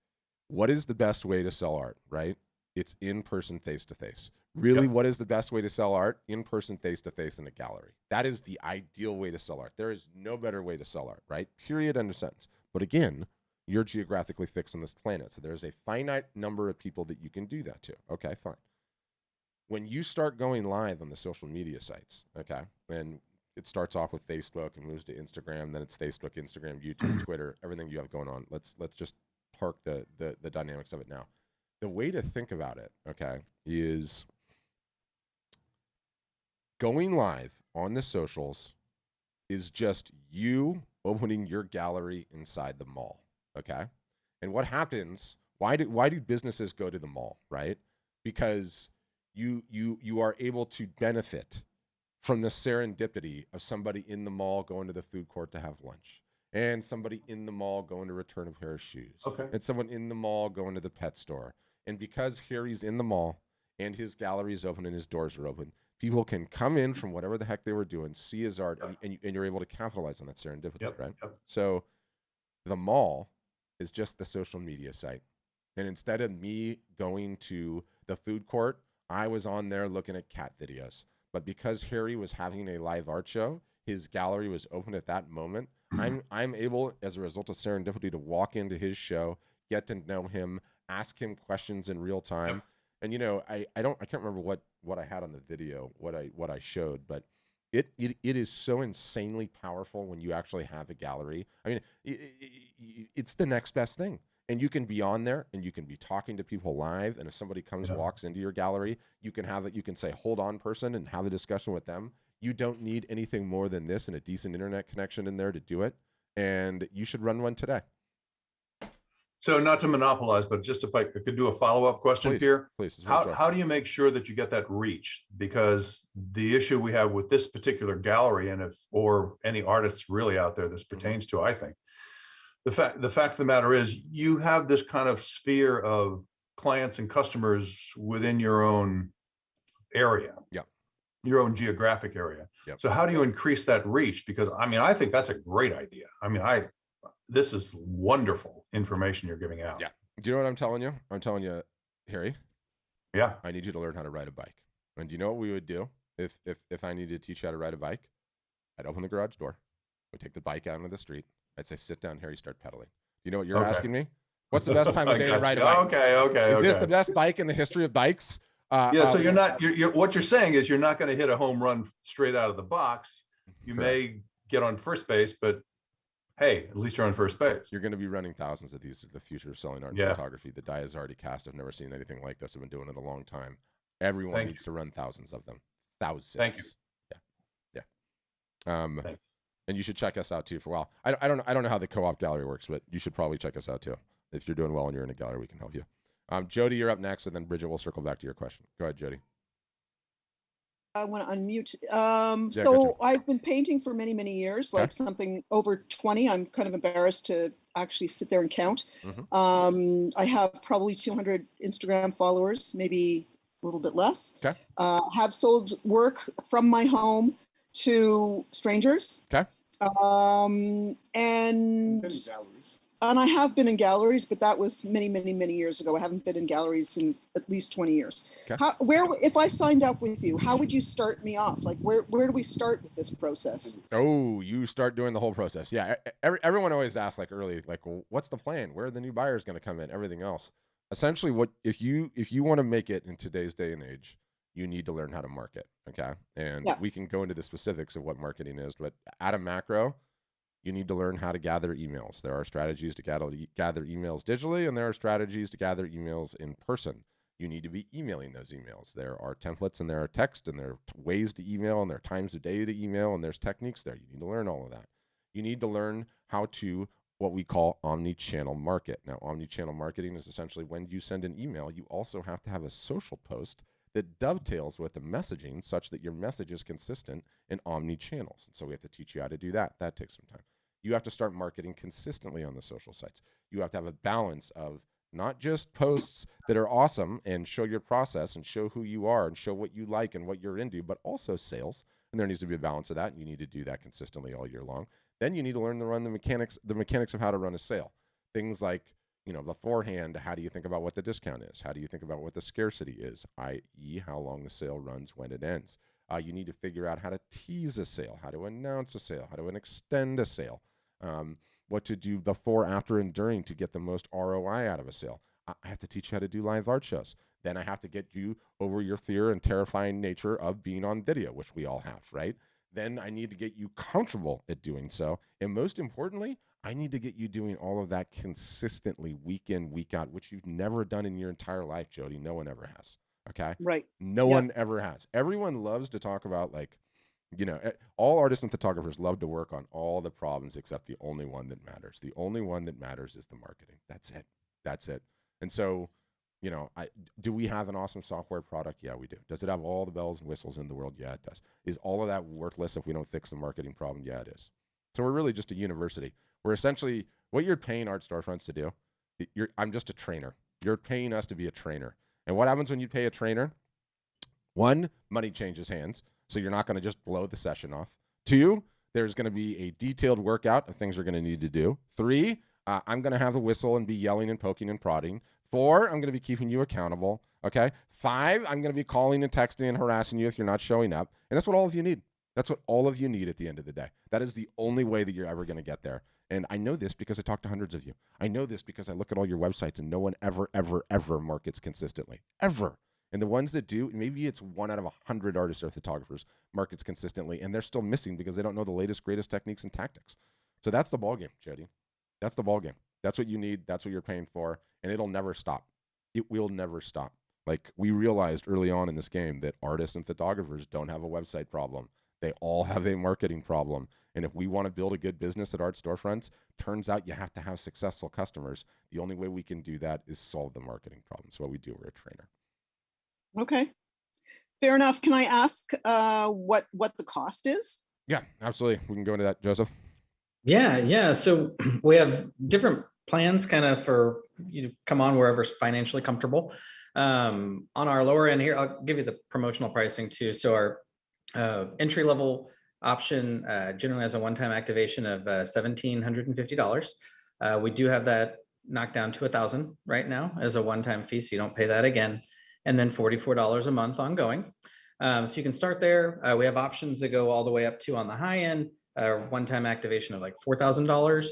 what is the best way to sell art, right? It's in person, face to face. Really, what is the best way to sell art? In person, face to face in a gallery. That is the ideal way to sell art. There is no better way to sell art, right? Period, end of sentence. But again, you're geographically fixed on this planet, so there's a finite number of people that you can do that to. Okay, fine. When you start going live on the social media sites, okay, and it starts off with Facebook and moves to Instagram, then it's Facebook, Instagram, YouTube, Twitter, everything you have going on. Let's just park the dynamics of it now. The way to think about it, okay, is going live on the socials is just you opening your gallery inside the mall, okay? And what happens, why do businesses go to the mall, right? Because you are able to benefit from the serendipity of somebody in the mall going to the food court to have lunch, and somebody in the mall going to return a pair of shoes, and someone in the mall going to the pet store. And because Harry's in the mall and his gallery is open and his doors are open, People can come in from whatever the heck they were doing, see his art, and you're able to capitalize on that serendipity, right? Yep. So the mall is just the social media site. And instead of me going to the food court, I was on there looking at cat videos. But because Harry was having a live art show, his gallery was open at that moment. I'm able, as a result of serendipity, to walk into his show, get to know him, ask him questions in real time. Yep. And I can't remember what I had on the video, what I showed, but it is so insanely powerful when you actually have a gallery. I mean, it's the next best thing. And you can be on there and you can be talking to people live. And if somebody walks into your gallery, you can say, hold on, person, and have a discussion with them. You don't need anything more than this and a decent internet connection in there to do it. And you should run one today. So not to monopolize, but just if I could do a follow-up question here. Please. How do you make sure that you get that reach? Because the issue we have with this particular gallery, or any artists really out there this pertains to, I think, the fact of the matter is you have this kind of sphere of clients and customers within your own area. Yeah. Your own geographic area. Yep. So how do you increase that reach? Because I think that's a great idea. This is wonderful information you're giving out. Yeah. Do you know what I'm telling you? I'm telling you, Harry. Yeah. I need you to learn how to ride a bike. And do you know what we would do if I needed to teach you how to ride a bike? I'd open the garage door. We'd take the bike out into the street. I'd say, sit down, Harry, start pedaling. Do you know what you're asking me? What's the best time of day to ride a bike? Okay. Is this the best bike in the history of bikes? So what you're saying is you're not going to hit a home run straight out of the box. You may get on first base, but hey, at least you're on first base. You're going to be running thousands of these. The future of selling art and photography. The die is already cast. I've never seen anything like this. I've been doing it a long time. Everyone needs to run thousands of them. Thousands. Thank you. Yeah. And you should check us out too for a while. I don't know how the co-op gallery works, but you should probably check us out too. If you're doing well and you're in a gallery, we can help you. Jody, you're up next, and then Bridget, we'll circle back to your question. Go ahead, Jody. I want to unmute. Gotcha. I've been painting for many, many years, like something over 20. I'm kind of embarrassed to actually sit there and count. I have probably 200 Instagram followers, maybe a little bit less. Okay. Have sold work from my home to strangers. Okay. And I have been in galleries, but that was many, many, many years ago. I haven't been in galleries in at least 20 years. Okay. If I signed up with you, how would you start me off? Like, where do we start with this process? Oh, you start doing the whole process. Yeah. Everyone always asks well, what's the plan? Where are the new buyers going to come in? Everything else. Essentially, if you want to make it in today's day and age, you need to learn how to market. Okay. And we can go into the specifics of what marketing is, but at a macro, you need to learn how to gather emails. There are strategies to gather emails digitally, and there are strategies to gather emails in person. You need to be emailing those emails. There are templates, and there are text, and there are ways to email, and there are times of day to email, and there's techniques there. You need to learn all of that. You need to learn how to what we call omni-channel market. Now, omni-channel marketing is essentially when you send an email, you also have to have a social post that dovetails with the messaging such that your message is consistent in omni-channels. And so we have to teach you how to do that. That takes some time. You have to start marketing consistently on the social sites. You have to have a balance of not just posts that are awesome and show your process and show who you are and show what you like and what you're into, but also sales. And there needs to be a balance of that. And you need to do that consistently all year long. Then you need to learn to run the mechanics of how to run a sale. Things like, beforehand, how do you think about what the discount is? How do you think about what the scarcity is, i.e. how long the sale runs when it ends? You need to figure out how to tease a sale, how to announce a sale, how to extend a sale, what to do before, after, and during to get the most ROI out of a sale. I have to teach you how to do live art shows. Then I have to get you over your fear and terrifying nature of being on video, which we all have, right? Then I need to get you comfortable at doing so. And most importantly, I need to get you doing all of that consistently, week in, week out, which you've never done in your entire life, Jody. No one ever has. Okay? Right. No one ever has. Everyone loves to talk about, all artists and photographers love to work on all the problems except the only one that matters. The only one that matters is the marketing. That's it. And so, do we have an awesome software product? Yeah, we do. Does it have all the bells and whistles in the world? Yeah, it does. Is all of that worthless if we don't fix the marketing problem? Yeah, it is. So we're really just a university. We're essentially, what you're paying art storefronts to do, I'm just a trainer. You're paying us to be a trainer. And what happens when you pay a trainer? One, money changes hands, so you're not going to just blow the session off. Two, there's going to be a detailed workout of things you're going to need to do. Three, I'm going to have a whistle and be yelling and poking and prodding. Four, I'm going to be keeping you accountable. Okay. Five, I'm going to be calling and texting and harassing you if you're not showing up. And that's what all of you need. That's what all of you need at the end of the day. That is the only way that you're ever going to get there. And I know this because I talk to hundreds of you. I know this because I look at all your websites and no one ever, ever, ever markets consistently. Ever. And the ones that do, maybe it's 1 out of 100 artists or photographers markets consistently, and they're still missing because they don't know the latest, greatest techniques and tactics. So that's the ball game, Jody. That's the ball game. That's what you need. That's what you're paying for, and it'll never stop. It will never stop. Like, we realized early on in this game that artists and photographers don't have a website problem. They all have a marketing problem. And if we want to build a good business at Art Storefronts, turns out you have to have successful customers. The only way we can do that is solve the marketing problem. That's what we do. We're a trainer. Okay, fair enough. Can I ask what the cost is? Yeah, absolutely. We can go into that, Joseph. Yeah. So we have different plans kind of for you to come on wherever's financially comfortable. On our lower end here, I'll give you the promotional pricing too. So our entry level option generally has a one-time activation of $1,750. We do have that knocked down to $1,000 right now as a one-time fee, so you don't pay that again. And then $44 a month ongoing. So you can start there. We have options that go all the way up to, on the high end, one-time activation of like $4,000.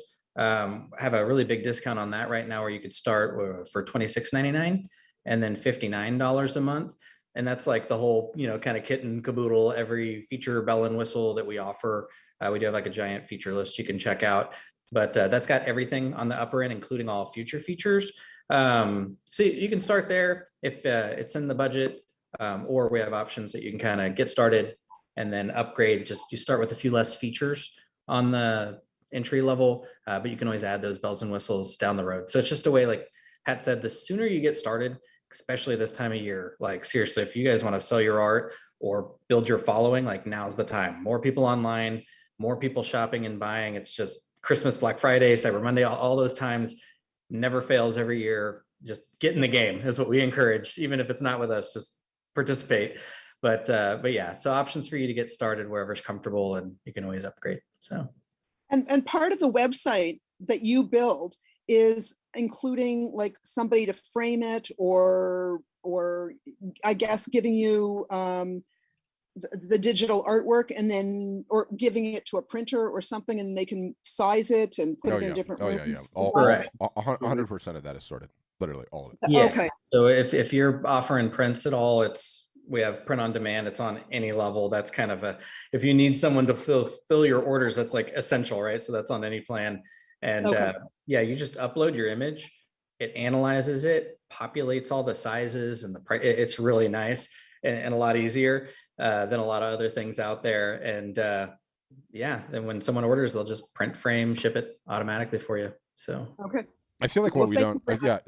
Have a really big discount on that right now, where you could start for $26.99 and then $59 a month. And that's like the whole, kind of kit and caboodle, every feature, bell and whistle that we offer. We do have like a giant feature list you can check out, but that's got everything on the upper end, including all future features. So you can start there if it's in the budget, or we have options that you can kind of get started and then upgrade. Just you start with a few less features on the entry level, but you can always add those bells and whistles down the road. So it's just a way, like Pat said, the sooner you get started, especially this time of year, like seriously, if you guys want to sell your art or build your following, like now's the time. More people online, more people shopping and buying. It's just Christmas, Black Friday, Cyber Monday, all those times. Never fails every year. Just get in the game is what we encourage. Even if it's not with us, just participate. But yeah, so options for you to get started wherever's comfortable, and you can always upgrade. So, and part of the website that you build is including like somebody to frame it, or I guess giving you the digital artwork, and then, or giving it to a printer or something, and they can size it and put it in different rooms. All, correct. 100% of that is sorted. Literally all of it. Yeah. Okay. So if you're offering prints at all, we have print on demand. It's on any level. That's kind of if you need someone to fill your orders, that's like essential, right? So that's on any plan. And yeah, you just upload your image, it analyzes it, populates all the sizes and the price. It's really nice and a lot easier than a lot of other things out there. And yeah, then when someone orders, they'll just print, frame, ship it automatically for you. So okay. I feel like what we don't,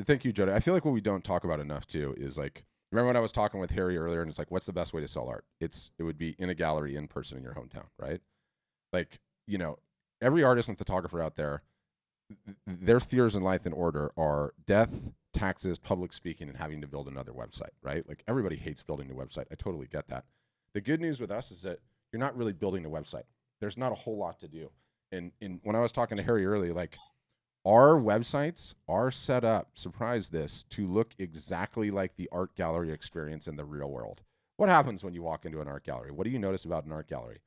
thank you, Jody. I feel like what we don't talk about enough too is like, remember when I was talking with Harry earlier, and it's like, what's the best way to sell art? It would be in a gallery, in person, in your hometown, right? Like, every artist and photographer out there, their fears in life in order are death, taxes, public speaking, and having to build another website, right? Like, everybody hates building a website. I totally get that. The good news with us is that you're not really building a website. There's not a whole lot to do. And when I was talking to Harry earlier, like, our websites are set up, surprise this, to look exactly like the art gallery experience in the real world. What happens when you walk into an art gallery? What do you notice about an art gallery?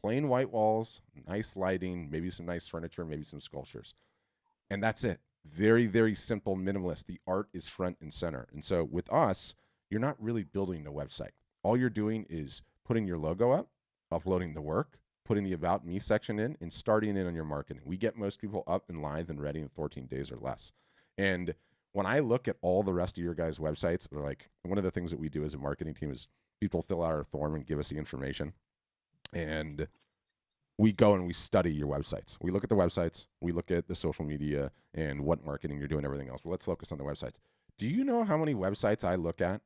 Plain white walls, nice lighting, maybe some nice furniture, maybe some sculptures. And that's it. Very, very simple, minimalist. The art is front and center. And so with us, you're not really building a website. All you're doing is putting your logo up, uploading the work, putting the About Me section in, and starting in on your marketing. We get most people up and live and ready in 14 days or less. And when I look at all the rest of your guys' websites, they're like, one of the things that we do as a marketing team is people fill out our form and give us the information. And we go and we study your websites. We look at the websites, we look at the social media and what marketing you're doing, everything else. But let's focus on the websites. Do you know how many websites I look at,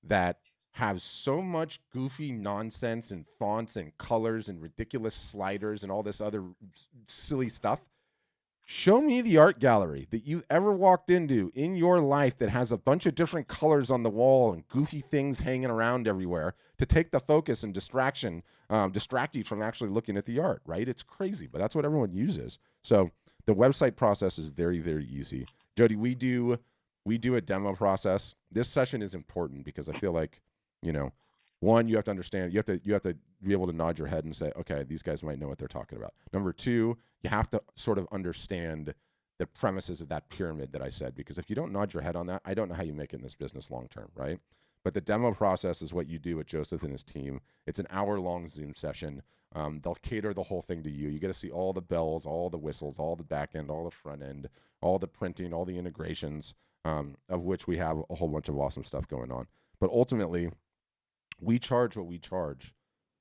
that have so much goofy nonsense and fonts and colors and ridiculous sliders and all this other silly stuff? Show me the art gallery that you've ever walked into in your life that has a bunch of different colors on the wall and goofy things hanging around everywhere to take the focus and distract you from actually looking at the art, right? It's crazy, but that's what everyone uses. So the website process is very, very easy. Jody, we do a demo process. This session is important because I feel like, one, you have to understand, you have to be able to nod your head and say, okay, these guys might know what they're talking about. Number two, you have to sort of understand the premises of that pyramid that I said, because if you don't nod your head on that, I don't know how you make it in this business long term, right? But the demo process is what you do with Joseph and his team. It's an hour-long Zoom session. They'll cater the whole thing to you. You get to see all the bells, all the whistles, all the back end, all the front end, all the printing, all the integrations, of which we have a whole bunch of awesome stuff going on. But ultimately, we charge what we charge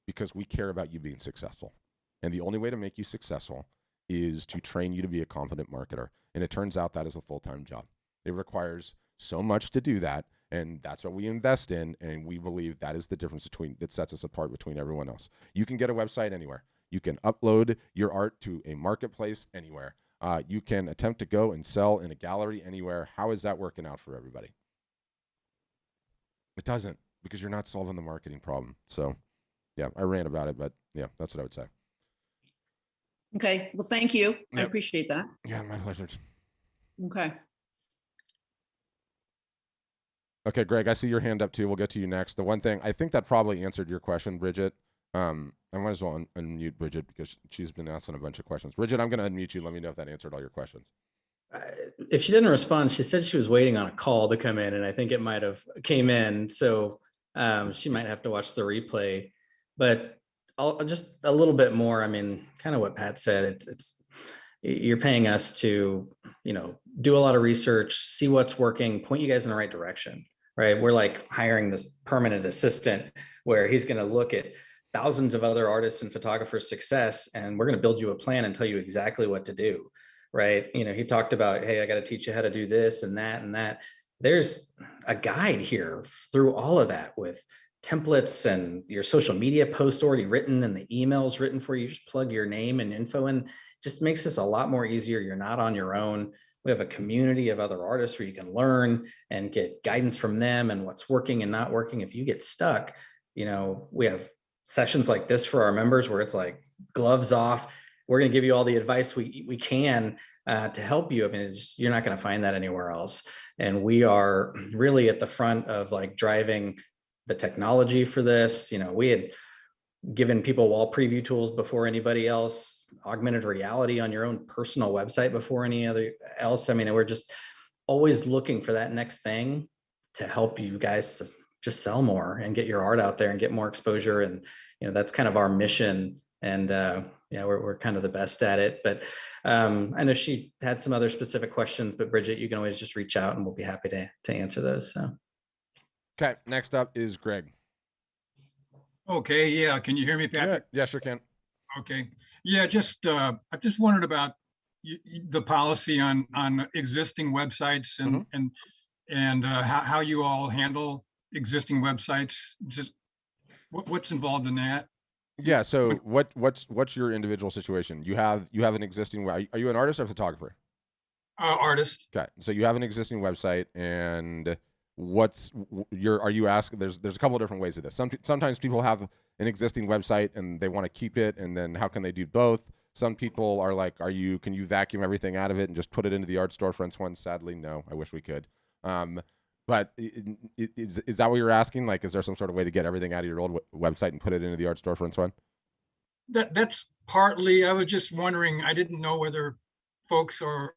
because we care about you being successful. And the only way to make you successful is to train you to be a competent marketer. And it turns out that is a full-time job. It requires so much to do that. And that's what we invest in. And we believe that is the difference that sets us apart between everyone else. You can get a website anywhere. You can upload your art to a marketplace anywhere. You can attempt to go and sell in a gallery anywhere. How is that working out for everybody? It doesn't, because you're not solving the marketing problem. So yeah, I ran about it, but yeah, that's what I would say. Okay. Well, thank you. I Yep. appreciate that. Yeah, my pleasure. Okay. Okay, Greg, I see your hand up too. We'll get to you next. The one thing, I think that probably answered your question, Bridget. I might as well unmute Bridget because she's been asking a bunch of questions. Bridget, I'm going to unmute you. Let me know if that answered all your questions. If she didn't respond, she said she was waiting on a call to come in, and I think it might have came in. So she might have to watch the replay. But I'll just a little bit more. I mean, kind of what Pat said. You're paying us to, do a lot of research, see what's working, point you guys in the right direction, right? We're like hiring this permanent assistant where he's going to look at thousands of other artists and photographers' success, and we're going to build you a plan and tell you exactly what to do, right? He talked about, hey, I got to teach you how to do this and that and that. There's a guide here through all of that with templates and your social media post already written and the emails written for you. Just plug your name and info in. Just makes this a lot more easier. You're not on your own. We have a community of other artists where you can learn and get guidance from them and what's working and not working. If you get stuck, we have sessions like this for our members where it's like gloves off. We're going to give you all the advice we can to help you. I mean, you're not going to find that anywhere else. And we are really at the front of like driving the technology for this. We had given people wall preview tools before anybody else, augmented reality on your own personal website before any other else. I mean, we're just always looking for that next thing to help you guys just sell more and get your art out there and get more exposure. And, that's kind of our mission. And we're kind of the best at it. But I know she had some other specific questions, but Bridget, you can always just reach out and we'll be happy to answer those. So. Okay, next up is Greg. Okay, yeah. Can you hear me, Patrick? Yeah, sure can. Okay. Yeah, I just wondered about the policy on existing websites and how you all handle existing websites. Just what's involved in that? Yeah. So what's your individual situation? You have an existing. Are you an artist or a photographer? Artist. Okay. So you have an existing website, and are you asking? There's a couple of different ways of this. Sometimes people have an existing website and they want to keep it, and then how can they do both? Some people are like, can you vacuum everything out of it and just put it into the art storefronts one? Sadly, no. I wish we could. But is that what you're asking? Like, is there some sort of way to get everything out of your old website and put it into the art storefronts one? That's partly. I was just wondering. I didn't know whether folks are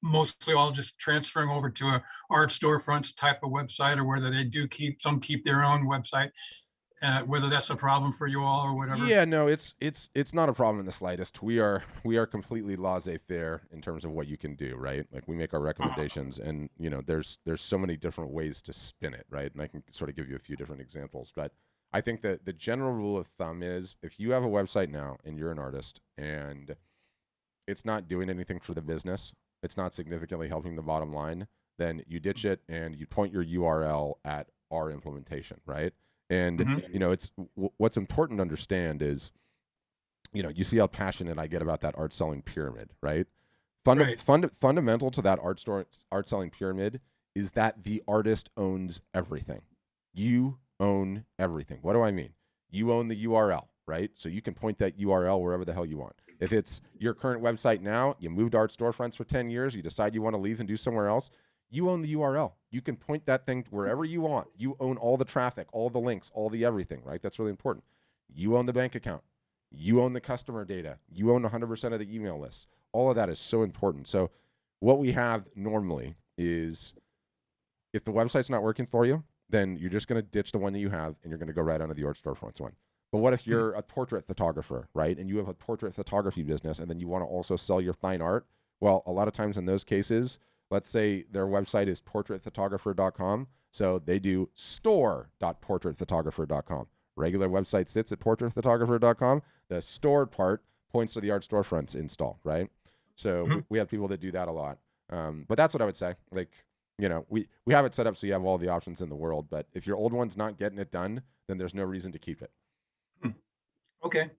mostly all just transferring over to a art storefronts type of website, or whether they do keep their own website. Whether that's a problem for you all or whatever. Yeah, no, it's not a problem in the slightest. We are completely laissez-faire in terms of what you can do, right? Like, we make our recommendations, and there's so many different ways to spin it, right? And I can sort of give you a few different examples, but I think that the general rule of thumb is if you have a website now and you're an artist and it's not doing anything for the business, it's not significantly helping the bottom line, then you ditch it and you point your URL at our implementation, right? And, it's what's important to understand is, you see how passionate I get about that art selling pyramid, right? Right. Fundamental to that art selling pyramid is that the artist owns everything. You own everything. What do I mean? You own the URL, right? So you can point that URL wherever the hell you want. If it's your current website now, you moved Art Storefronts for 10 years, you decide you want to leave and do somewhere else, you own the URL. You can point that thing wherever you want. You own all the traffic, all the links, all the everything, right? That's really important. You own the bank account. You own the customer data. You own 100% of the email lists. All of that is so important. So what we have normally is if the website's not working for you, then you're just going to ditch the one that you have and you're going to go right onto the Art Storefronts one. But what if you're a portrait photographer, right? And you have a portrait photography business and then you want to also sell your fine art? Well, a lot of times in those cases, let's say their website is portraitphotographer.com. So they do store.portraitphotographer.com. Regular website sits at portraitphotographer.com. The store part points to the Art Storefronts install, right? So we have people that do that a lot. But that's what I would say. Like, you know, we have it set up so you have all the options in the world. But if your old one's not getting it done, then there's no reason to keep it. Okay.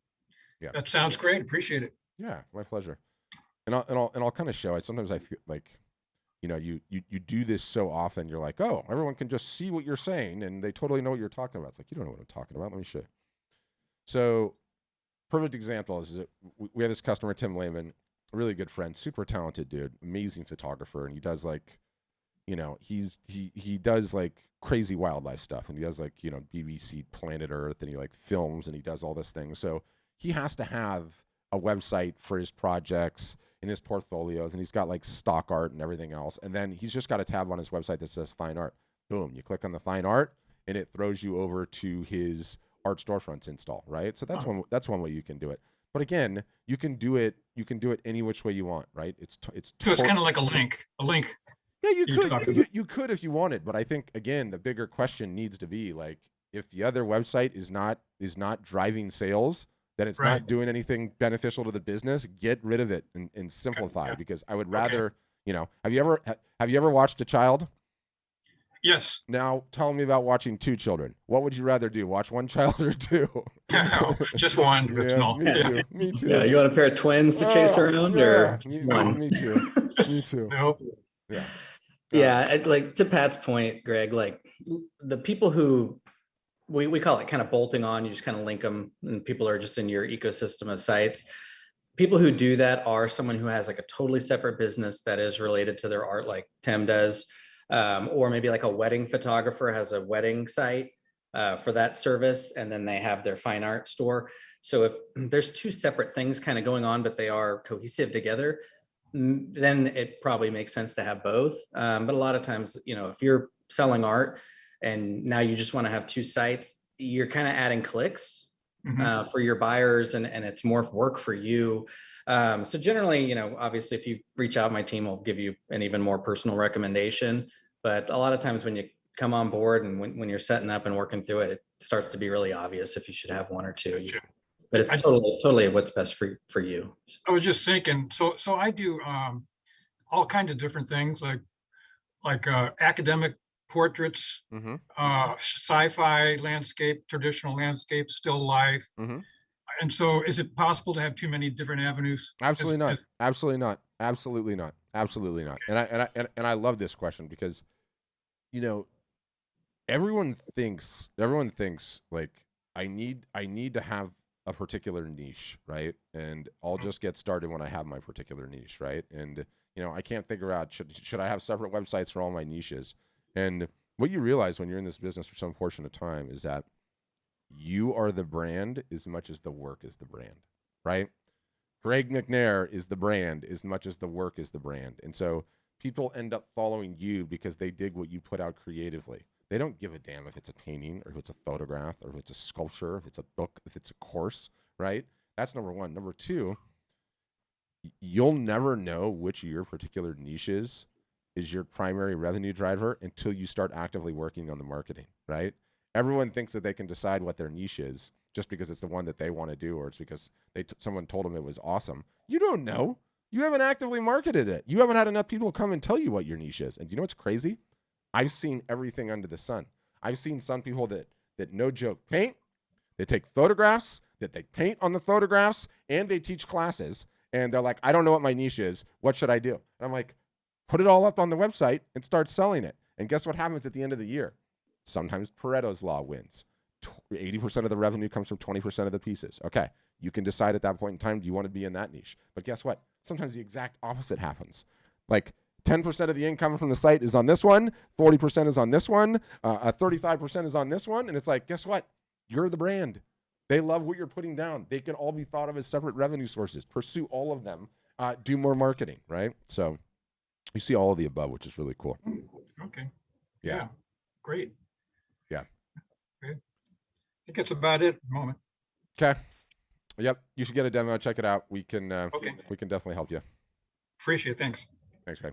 Yeah. That sounds great. Appreciate it. Yeah, my pleasure. And I'll kind of show. Sometimes I feel like, you know, you do this so often. You're like, oh, everyone can just see what you're saying, and they totally know what you're talking about. It's like, you don't know what I'm talking about. Let me show you. So, perfect example is that we have this customer, Tim Lehman, a really good friend, super talented dude, amazing photographer, and he does like, you know, he does like crazy wildlife stuff, and he does like, you know, BBC Planet Earth, and he like films, and he does all this thing. So he has to have a website for his projects in his portfolios, and he's got like stock art and everything else. And then he's just got a tab on his website that says fine art. Boom, you click on the fine art and it throws you over to his Art Storefronts install, right? So that's one way you can do it. But again, you can do it any which way you want, right? So it's kind of like a link. Yeah, you could if you wanted, but I think again the bigger question needs to be like if the other website is not driving sales, then it's not doing anything beneficial to the business. Get rid of it and simplify, because I would rather, you know, have you ever watched a child? Yes. Now tell me about watching two children. What would you rather do? Watch one child or two? No, just one. That's small. Me too. Yeah, you want a pair of twins to chase around, or one? Me too. Me too. No. Yeah. Yeah, like to Pat's point, Greg, like the people who we call it kind of bolting on, you just kind of link them and people are just in your ecosystem of sites. People who do that are someone who has like a totally separate business that is related to their art, like Tim does, or maybe like a wedding photographer has a wedding site for that service, and then they have their fine art store. So if there's two separate things kind of going on, but they are cohesive together, then it probably makes sense to have both. But a lot of times, you know, if you're selling art and now you just want to have two sites, you're kind of adding clicks for your buyers, and it's more work for you. So generally, you know, obviously if you reach out, my team will give you an even more personal recommendation. But a lot of times when you come on board and when you're setting up and working through it, it starts to be really obvious if you should have one or two. But it's totally what's best for you. I was just thinking, so I do all kinds of different things like academic portraits, sci-fi landscape, traditional landscape, still life. And so is it possible to have too many different avenues? Absolutely not. Absolutely not. Absolutely not. Absolutely not. And I love this question because, you know, everyone thinks like I need to have a particular niche, right? And I'll just get started when I have my particular niche, right? And you know, I can't figure out should I have separate websites for all my niches? And what you realize when you're in this business for some portion of time is that you are the brand as much as the work is the brand, right? Greg McNair is the brand as much as the work is the brand. And so people end up following you because they dig what you put out creatively. They don't give a damn if it's a painting or if it's a photograph or if it's a sculpture, if it's a book, if it's a course, right? That's number one. Number two, you'll never know which of your particular niches is your primary revenue driver until you start actively working on the marketing, right? Everyone thinks that they can decide what their niche is just because it's the one that they want to do, or it's because someone told them it was awesome. You don't know. You haven't actively marketed it. You haven't had enough people come and tell you what your niche is. And you know what's crazy? I've seen everything under the sun. I've seen some people that no joke paint, they take photographs, that they paint on the photographs, and they teach classes. And they're like, I don't know what my niche is. What should I do? And I'm like, put it all up on the website and start selling it. And guess what happens at the end of the year? Sometimes Pareto's law wins. 80% of the revenue comes from 20% of the pieces. Okay, you can decide at that point in time, do you want to be in that niche? But guess what? Sometimes the exact opposite happens. Like 10% of the income from the site is on this one, 40% is on this one, 35% is on this one. And it's like, guess what? You're the brand. They love what you're putting down. They can all be thought of as separate revenue sources. Pursue all of them. Do more marketing, right? So you see all of the above, which is really cool. Okay. Yeah. Yeah. Great. Yeah. Okay. I think that's about it at the moment. Okay. Yep. You should get a demo. Check it out. We can Okay. we can definitely help you. Appreciate it. Thanks. Thanks, Ray.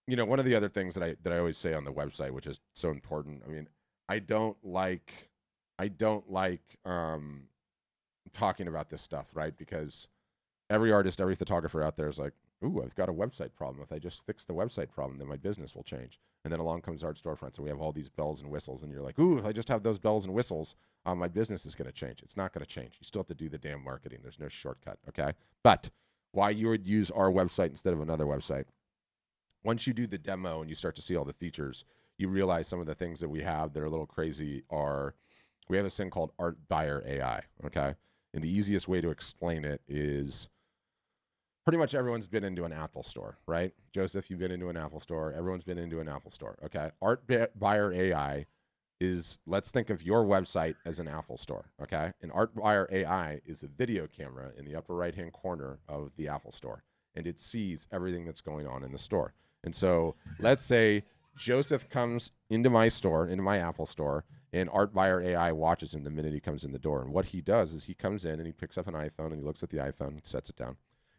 You know, one of the other things that I always say on the website, which is so important. I mean, I don't like talking about this stuff, right? Because every artist, every photographer out there is like, ooh, I've got a website problem. If I just fix the website problem, then my business will change. And then along comes Art Storefronts, and we have all these bells and whistles, and you're like, ooh, if I just have those bells and whistles, my business is going to change. It's not going to change. You still have to do the damn marketing. There's no shortcut, okay? But why you would use our website instead of another website, once you do the demo and you start to see all the features, you realize some of the things that we have that are a little crazy are, we have this thing called Art Buyer AI, okay? And the easiest way to explain it is, pretty much everyone's been into an Apple store, right? Joseph, you've been into an Apple store. Everyone's been into an Apple store, okay? Art Buyer AI is, let's think of your website as an Apple store, okay? And Art Buyer AI is a video camera in the upper right-hand corner of the Apple store, and it sees everything that's going on in the store. And so let's say Joseph comes into my store, into my Apple store, and Art Buyer AI watches him the minute he comes in the door. And what he does is he comes in and he picks up an iPhone and he looks at the iPhone and sets it down.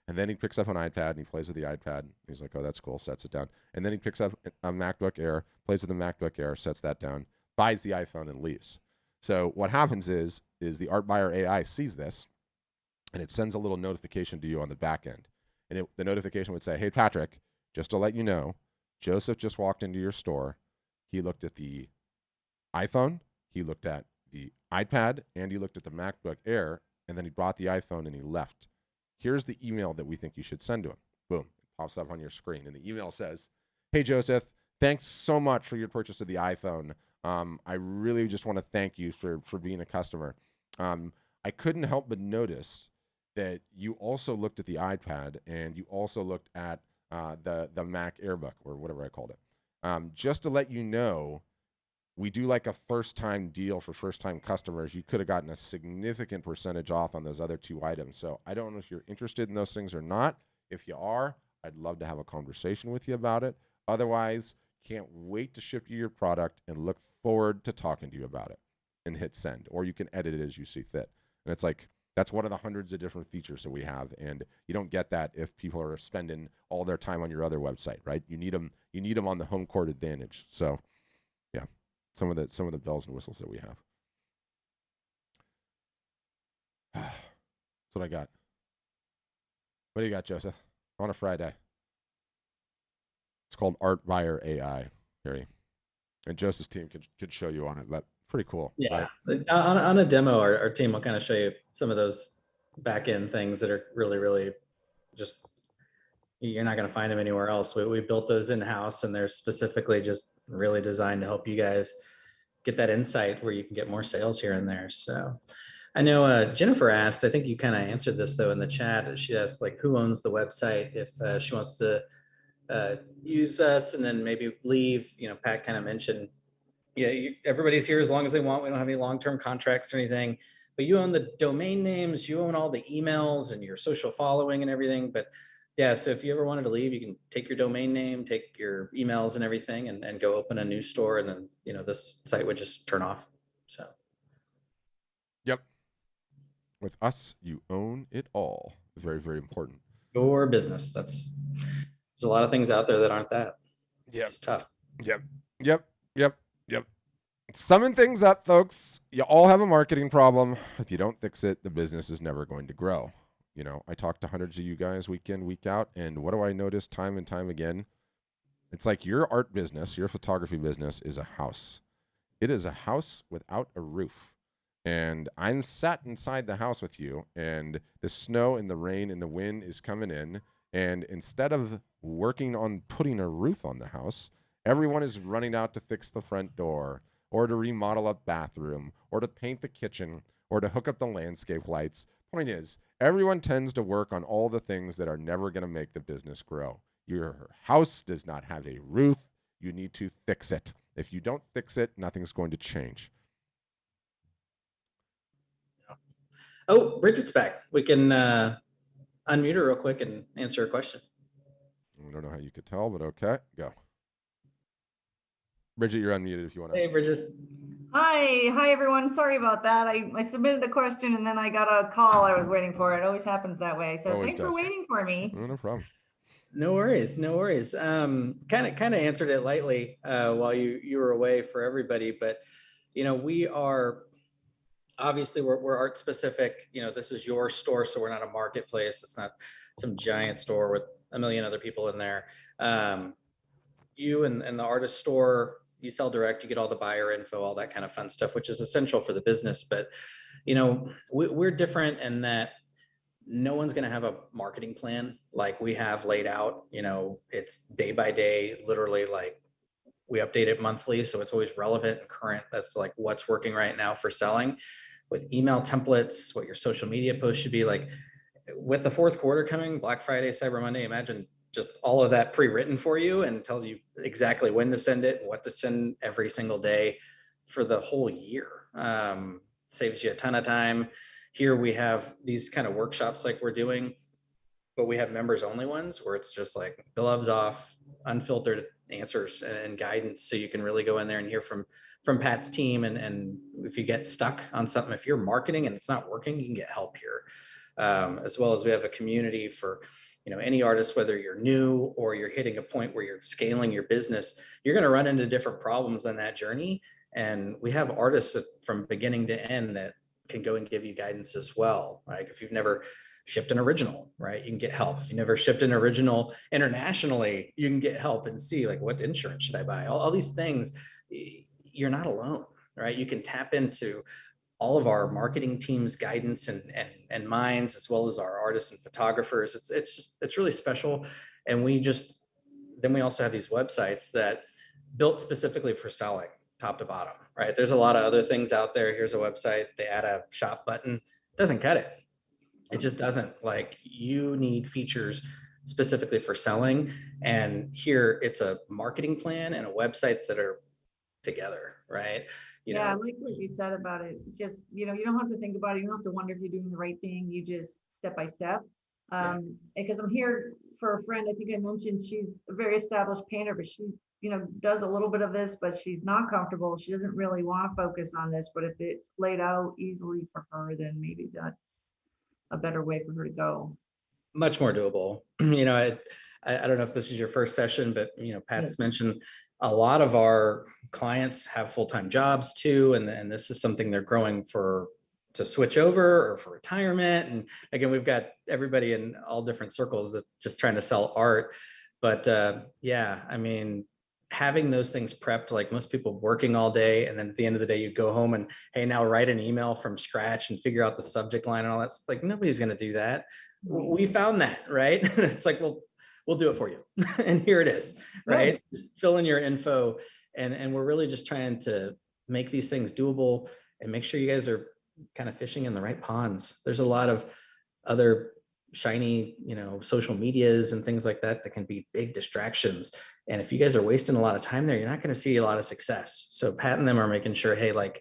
And then he picks up an iPad and he plays with the iPad. He's like, oh, that's cool, sets it down. And then he picks up a MacBook Air, plays with the MacBook Air, sets that down, buys the iPhone and leaves. So what happens is the Art Buyer AI sees this and it sends a little notification to you on the back end. And the notification would say, hey, Patrick, just to let you know, Joseph just walked into your store. He looked at the iPhone, he looked at the iPad, and he looked at the MacBook Air, and then he brought the iPhone and he left. Here's the email that we think you should send to him. Boom, it pops up on your screen. And the email says, hey, Joseph, thanks so much for your purchase of the iPhone. I really just want to thank you for being a customer. I couldn't help but notice that you also looked at the iPad and you also looked at the Mac Airbook or whatever I called it. Just to let you know, we do like a first-time deal for first-time customers. You could have gotten a significant percentage off on those other two items. So I don't know if you're interested in those things or not. If you are, I'd love to have a conversation with you about it. Otherwise, can't wait to ship you your product and look forward to talking to you about it, and hit send. Or you can edit it as you see fit. And it's like, that's one of the hundreds of different features that we have. And you don't get that if people are spending all their time on your other website, right? You need them on the home court advantage. So yeah, some of the bells and whistles that we have. That's what I got. What do you got, Joseph? On a Friday. It's called Art Buyer AI, Harry. And Joseph's team could show you on it. But pretty cool. Yeah. Right? On a demo, our team will kind of show you some of those back end things that are really, really just, you're not going to find them anywhere else. We built those in-house, and they're specifically just really designed to help you guys get that insight where you can get more sales here and there. So I know Jennifer asked, I think you kind of answered this though in the chat. She asked like, who owns the website if she wants to use us and then maybe leave. Pat kind of mentioned, everybody's here as long as they want. We don't have any long-term contracts or anything, but you own the domain names, you own all the emails and your social following and everything. But yeah, so if you ever wanted to leave, you can take your domain name, take your emails and everything, and go open a new store, and then this site would just turn off. So yep, with us you own it all. Very, very important. Your business. There's a lot of things out there that aren't that. Yeah, it's tough. Yep. Summing things up, folks. You all have a marketing problem. If you don't fix it, the business is never going to grow. I talk to hundreds of you guys week in, week out, and what do I notice time and time again? It's like your art business, your photography business is a house. It is a house without a roof. and I'm sat inside the house with you, and the snow and the rain and the wind is coming in, and instead of working on putting a roof on the house, everyone is running out to fix the front door, or to remodel a bathroom, or to paint the kitchen, or to hook up the landscape lights. Point is, everyone tends to work on all the things that are never going to make the business grow. Your house does not have a roof. You need to fix it. If you don't fix it, nothing's going to change. Oh, Bridget's back. We can unmute her real quick and answer a question. I don't know how you could tell, but okay, go. Bridget, you're unmuted if you want to. Hey, Bridget. Hi everyone. Sorry about that. I submitted a question and then I got a call I was waiting for. It always happens that way. So Always thanks does. for waiting for me. No problem. No worries, no worries. Kind of answered it lightly while you were away for everybody, but you know, we are obviously we're art specific. You know, this is your store, so we're not a marketplace. It's not some giant store with a million other people in there. You and the artist store, you sell direct, you get all the buyer info, all that kind of fun stuff, which is essential for the business. But you know, we're different in that no one's going to have a marketing plan like we have laid out. You know, it's day by day, literally, like we update it monthly, so it's always relevant and current as to like what's working right now for selling, with email templates, what your social media posts should be. Like with the fourth quarter coming, Black Friday, Cyber Monday, imagine just all of that pre-written for you and tells you exactly when to send it, what to send every single day for the whole year. Saves you a ton of time. Here we have these kind of workshops like we're doing, but we have members only ones where it's just like gloves off, unfiltered answers and guidance. So you can really go in there and hear from Pat's team. And if you get stuck on something, if you're marketing and it's not working, you can get help here. As well as we have a community for, you know, any artist, whether you're new or you're hitting a point where you're scaling your business, you're going to run into different problems on that journey. And we have artists from beginning to end that can go and give you guidance as well. Like if you've never shipped an original, right, you can get help. If you never shipped an original internationally, you can get help and see like, what insurance should I buy? All these things, you're not alone, right? You can tap into all of our marketing team's guidance and minds, as well as our artists and photographers. It's really special. And we also have these websites that built specifically for selling, top to bottom, right? There's a lot of other things out there. Here's a website, they add a shop button, doesn't cut it. It just doesn't. Like, you need features specifically for selling. And here it's a marketing plan and a website that are together, right? I like what you said about it. Just, you know, you don't have to think about it. You don't have to wonder if you're doing the right thing. You just step by step. Because I'm here for a friend. I think I mentioned she's a very established painter, but she, you know, does a little bit of this, but she's not comfortable. She doesn't really want to focus on this, but if it's laid out easily for her, then maybe that's a better way for her to go. Much more doable. You know, I don't know if this is your first session, but, you know, Pat's mentioned a lot of our clients have full-time jobs too. And this is something they're growing to switch over or for retirement. And again, we've got everybody in all different circles that just trying to sell art. But yeah, I mean, having those things prepped, like most people working all day, and then at the end of the day, you go home and, hey, now write an email from scratch and figure out the subject line and all that. Like, nobody's going to do that. We found that, right? It's like, well, we'll do it for you. And here it is, right? Just fill in your info. And we're really just trying to make these things doable and make sure you guys are kind of fishing in the right ponds. There's a lot of other shiny, you know, social medias and things like that can be big distractions. And if you guys are wasting a lot of time there, you're not going to see a lot of success. So Pat and them are making sure, hey, like,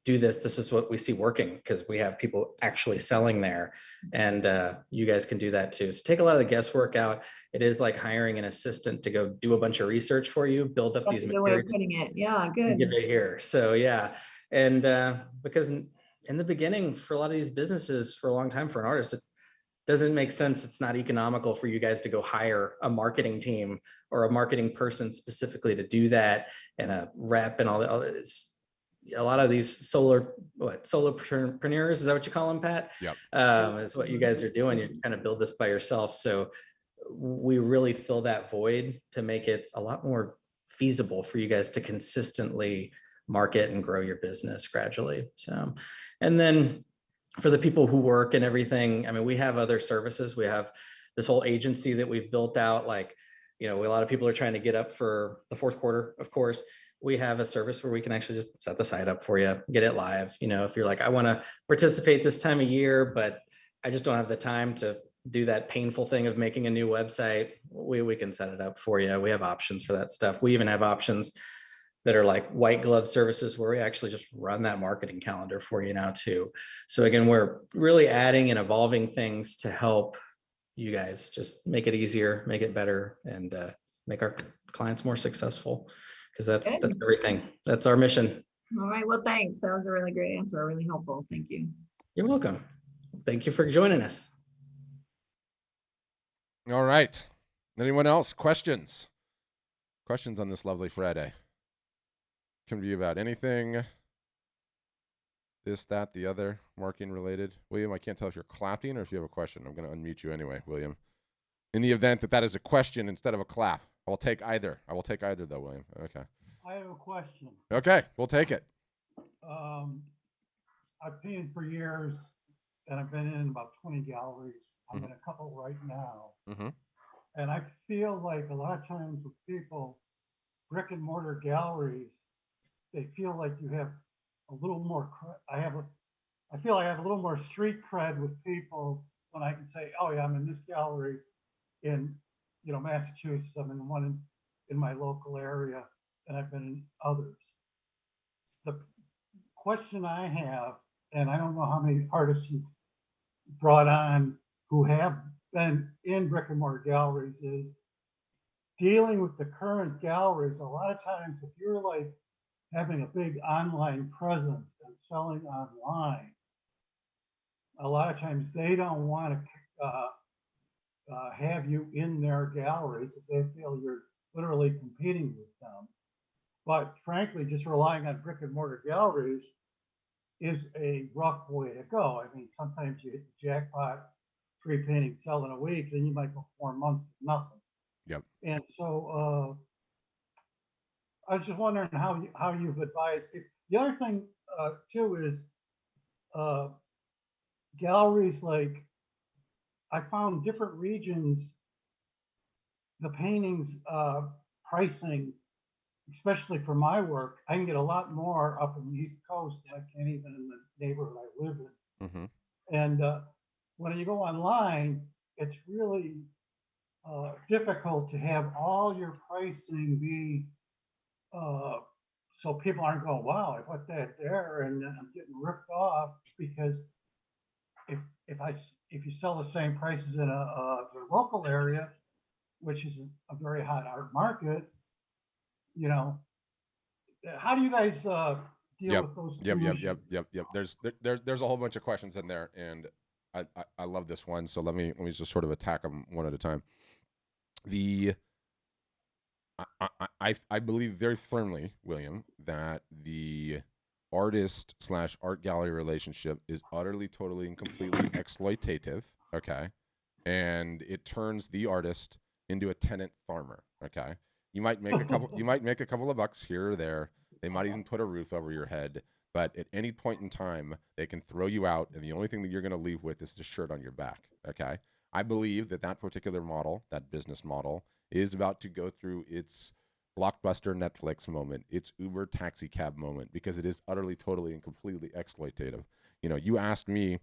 do this. This is what we see working, because we have people actually selling there, and you guys can do that too. So take a lot of the guesswork out. It is like hiring an assistant to go do a bunch of research for you, build up these materials. Way of putting it. Yeah, good. Give it here. So yeah, and because in the beginning, for a lot of these businesses, for a long time, for an artist, it doesn't make sense. It's not economical for you guys to go hire a marketing team or a marketing person specifically to do that, and a rep and all that. A lot of these solopreneurs, is that what you call them, Pat? Yep. Is what you guys are doing. You kind of build this by yourself. So we really fill that void to make it a lot more feasible for you guys to consistently market and grow your business gradually. So And then for the people who work and everything, I mean, we have other services. We have this whole agency that we've built out. Like, a lot of people are trying to get up for the fourth quarter, of course. We have a service where we can actually just set the site up for you, get it live. If you're like, I want to participate this time of year, but I just don't have the time to do that painful thing of making a new website, we can set it up for you. We have options for that stuff. We even have options that are like white glove services where we actually just run that marketing calendar for you now too. So again, we're really adding and evolving things to help you guys just make it easier, make it better, and make our clients more successful, because that's everything. That's our mission. All right. Well, thanks. That was a really great answer. Really helpful. Thank you. You're welcome. Thank you for joining us. All right. Anyone else? Questions? Questions on this lovely Friday? Can be about anything, this, that, the other, marketing related. William, I can't tell if you're clapping or if you have a question. I'm going to unmute you anyway, William. In the event that is a question instead of a clap, I will take either. I will take either though, William. Okay. I have a question. Okay, we'll take it. I've painted for years, and I've been in about 20 galleries. I'm in a couple right now. And I feel like a lot of times with people, brick and mortar galleries, they feel like you have a little more, I feel I have a little more street cred with people when I can say, oh yeah, I'm in this gallery in, Massachusetts. I'm in one in my local area, and I've been in others. The question I have, and I don't know how many artists you've brought on who have been in brick and mortar galleries, is dealing with the current galleries. A lot of times, if you're like having a big online presence and selling online, a lot of times they don't want to have you in their gallery because they feel you're literally competing with them. But frankly, just relying on brick and mortar galleries is a rough way to go. I mean, sometimes you hit the jackpot, 3 paintings sell in a week, then you might go 4 months with nothing. Yep. And so I was just wondering how you've advised people. The other thing too is galleries, like I found different regions, the paintings pricing, especially for my work, I can get a lot more up in the East Coast than I can even in the neighborhood I live in. And when you go online, it's really difficult to have all your pricing be so people aren't going, wow, I put that there and I'm getting ripped off, because if you sell the same prices in a local area, which is a very hot art market, how do you guys deal with those? Yep. There's a whole bunch of questions in there, and I love this one. So let me just sort of attack them one at a time. I believe very firmly, William, that the artist/art gallery relationship is utterly, totally, and completely exploitative. Okay, and it turns the artist into a tenant farmer. Okay, you might make a couple of bucks here or there. They might even put a roof over your head, but at any point in time, they can throw you out, and the only thing that you're going to leave with is the shirt on your back. Okay, I believe that particular model, that business model, is about to go through its Blockbuster Netflix moment, its Uber taxi cab moment, because it is utterly, totally, and completely exploitative. You asked me,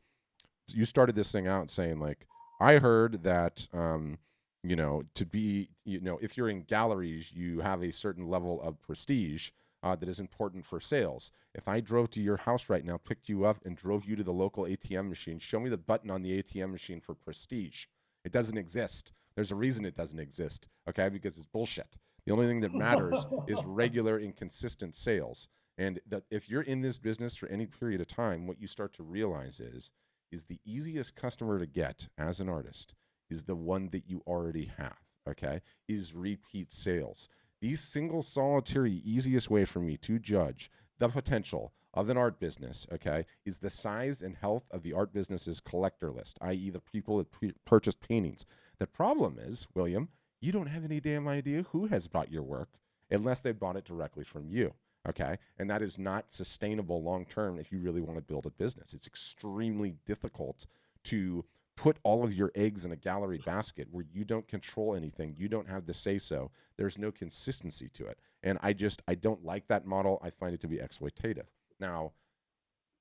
you started this thing out saying, like, I heard that, to be, if you're in galleries, you have a certain level of prestige that is important for sales. If I drove to your house right now, picked you up, and drove you to the local ATM machine, show me the button on the ATM machine for prestige. It doesn't exist. There's a reason it doesn't exist, okay? Because it's bullshit. The only thing that matters is regular and consistent sales. And that if you're in this business for any period of time, what you start to realize is the easiest customer to get as an artist is the one that you already have, okay? Is repeat sales. The single solitary easiest way for me to judge the potential of an art business, okay, is the size and health of the art business's collector list, i.e. the people that purchase paintings. The problem is, William, you don't have any damn idea who has bought your work unless they bought it directly from you. Okay. And that is not sustainable long term if you really want to build a business. It's extremely difficult to put all of your eggs in a gallery basket where you don't control anything. You don't have the say so. There's no consistency to it. And I don't like that model. I find it to be exploitative. Now,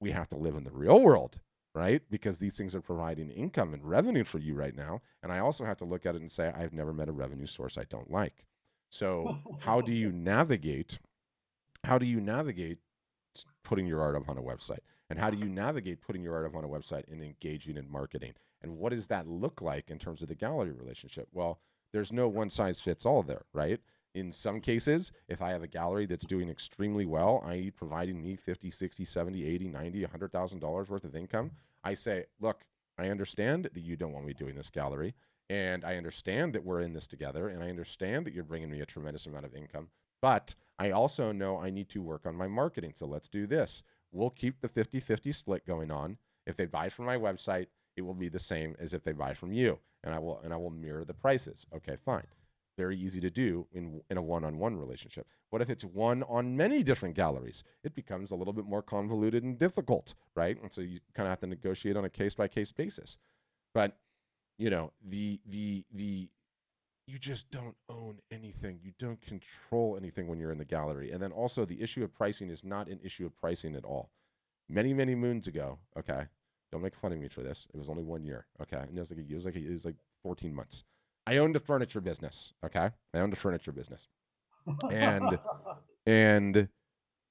we have to live in the real world, right? Because these things are providing income and revenue for you right now. And I also have to look at it and say, I've never met a revenue source I don't like. So how do you navigate putting your art up on a website? And how do you navigate putting your art up on a website and engaging in marketing? And what does that look like in terms of the gallery relationship? Well, there's no one size fits all there, right? In some cases, if I have a gallery that's doing extremely well, i.e. providing me 50, 60, 70, 80, 90, $100,000 worth of income, I say, look, I understand that you don't want me doing this gallery, and I understand that we're in this together, and I understand that you're bringing me a tremendous amount of income, but I also know I need to work on my marketing, so let's do this. We'll keep the 50-50 split going on. If they buy from my website, it will be the same as if they buy from you, and I will mirror the prices. Okay, fine. Very easy to do in a one-on-one relationship. What if it's one on many different galleries? It becomes a little bit more convoluted and difficult, right? And so you kind of have to negotiate on a case-by-case basis. But you know, you just don't own anything. You don't control anything when you're in the gallery. And then also the issue of pricing is not an issue of pricing at all. Many, many moons ago, okay, don't make fun of me for this. It was only 1 year, okay? And it was like 14 months. I owned a furniture business, okay? And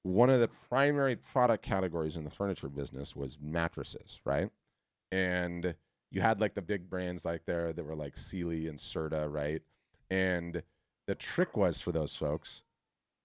one of the primary product categories in the furniture business was mattresses, right? And you had like the big brands like there that were like Sealy and Serta, right? And the trick was for those folks,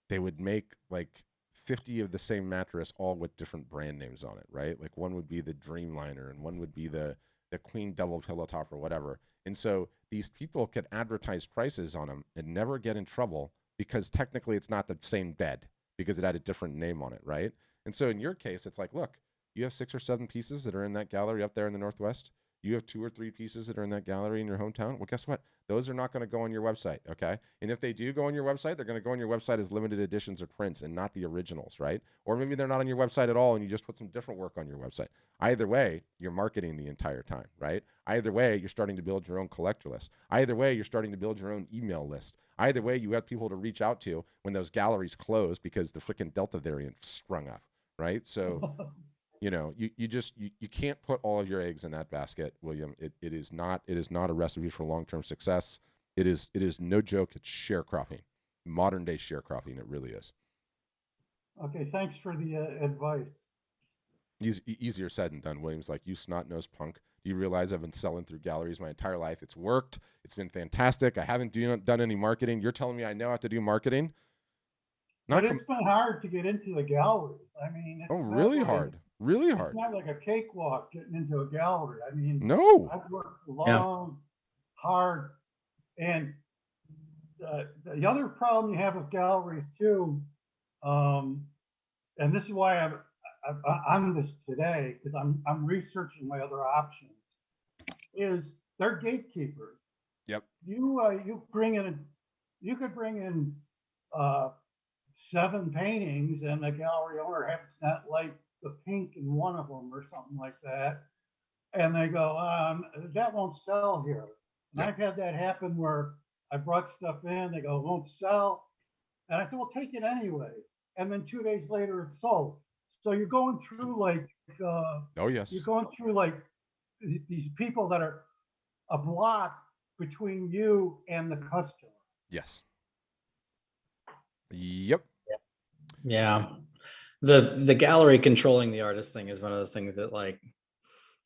they would make like 50 of the same mattress, all with different brand names on it, right? Like one would be the Dreamliner and one would be the Queen Double Pillow Top or whatever. And so these people could advertise prices on them and never get in trouble because technically it's not the same bed because it had a different name on it, right? And so in your case, it's like, look, you have 6 or 7 pieces that are in that gallery up there in the Northwest. You have 2 or 3 pieces that are in that gallery in your hometown. Well, guess what? Those are not going to go on your website, okay? And if they do go on your website, they're going to go on your website as limited editions or prints and not the originals, right? Or maybe they're not on your website at all and you just put some different work on your website. Either way, you're marketing the entire time, right? Either way, you're starting to build your own collector list. Either way, you're starting to build your own email list. Either way, you have people to reach out to when those galleries close because the freaking Delta variant sprung up, right? So you know, you can't put all of your eggs in that basket, William. It is not a recipe for long-term success. It is no joke. It's sharecropping, modern day sharecropping. It really is. Okay, thanks for the advice. Easier said than done. William's like, you snot-nosed punk. Do you realize I've been selling through galleries my entire life? It's worked. It's been fantastic. I haven't done any marketing. You're telling me I now have to do marketing? But it's been hard to get into the galleries. I mean, it's really hard. Really hard. It's not like a cakewalk getting into a gallery. I mean, no. I've worked long, hard, and the other problem you have with galleries too, and this is why I'm on this today because I'm researching my other options. Is they're gatekeepers. Yep. You could bring in 7 paintings, and the gallery owner happens not like the pink in one of them or something like that, and they go, that won't sell here. And I've had that happen where I brought stuff in, they go, it won't sell, and I said, well, take it anyway. And then 2 days later, it's sold. So you're going through like, oh yes, you're going through like these people that are a block between you and the customer. Yes. Yep. Yeah. The gallery controlling the artist thing is one of those things that like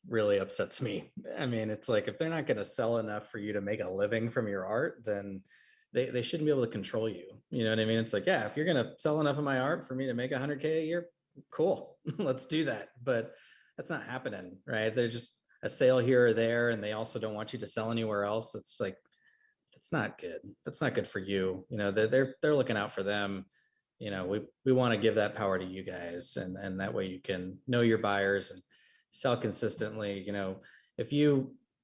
really upsets me. I mean, it's like if they're not going to sell enough for you to make a living from your art, then they shouldn't be able to control you. You know what I mean? It's like, yeah, if you're going to sell enough of my art for me to make $100K a year, cool, let's do that. But that's not happening, right? There's just a sale here or there, and they also don't want you to sell anywhere else. It's like, that's not good. That's not good for you. You know, they're looking out for them. You know, we want to give that power to you guys, and that way you can know your buyers and sell consistently. You know,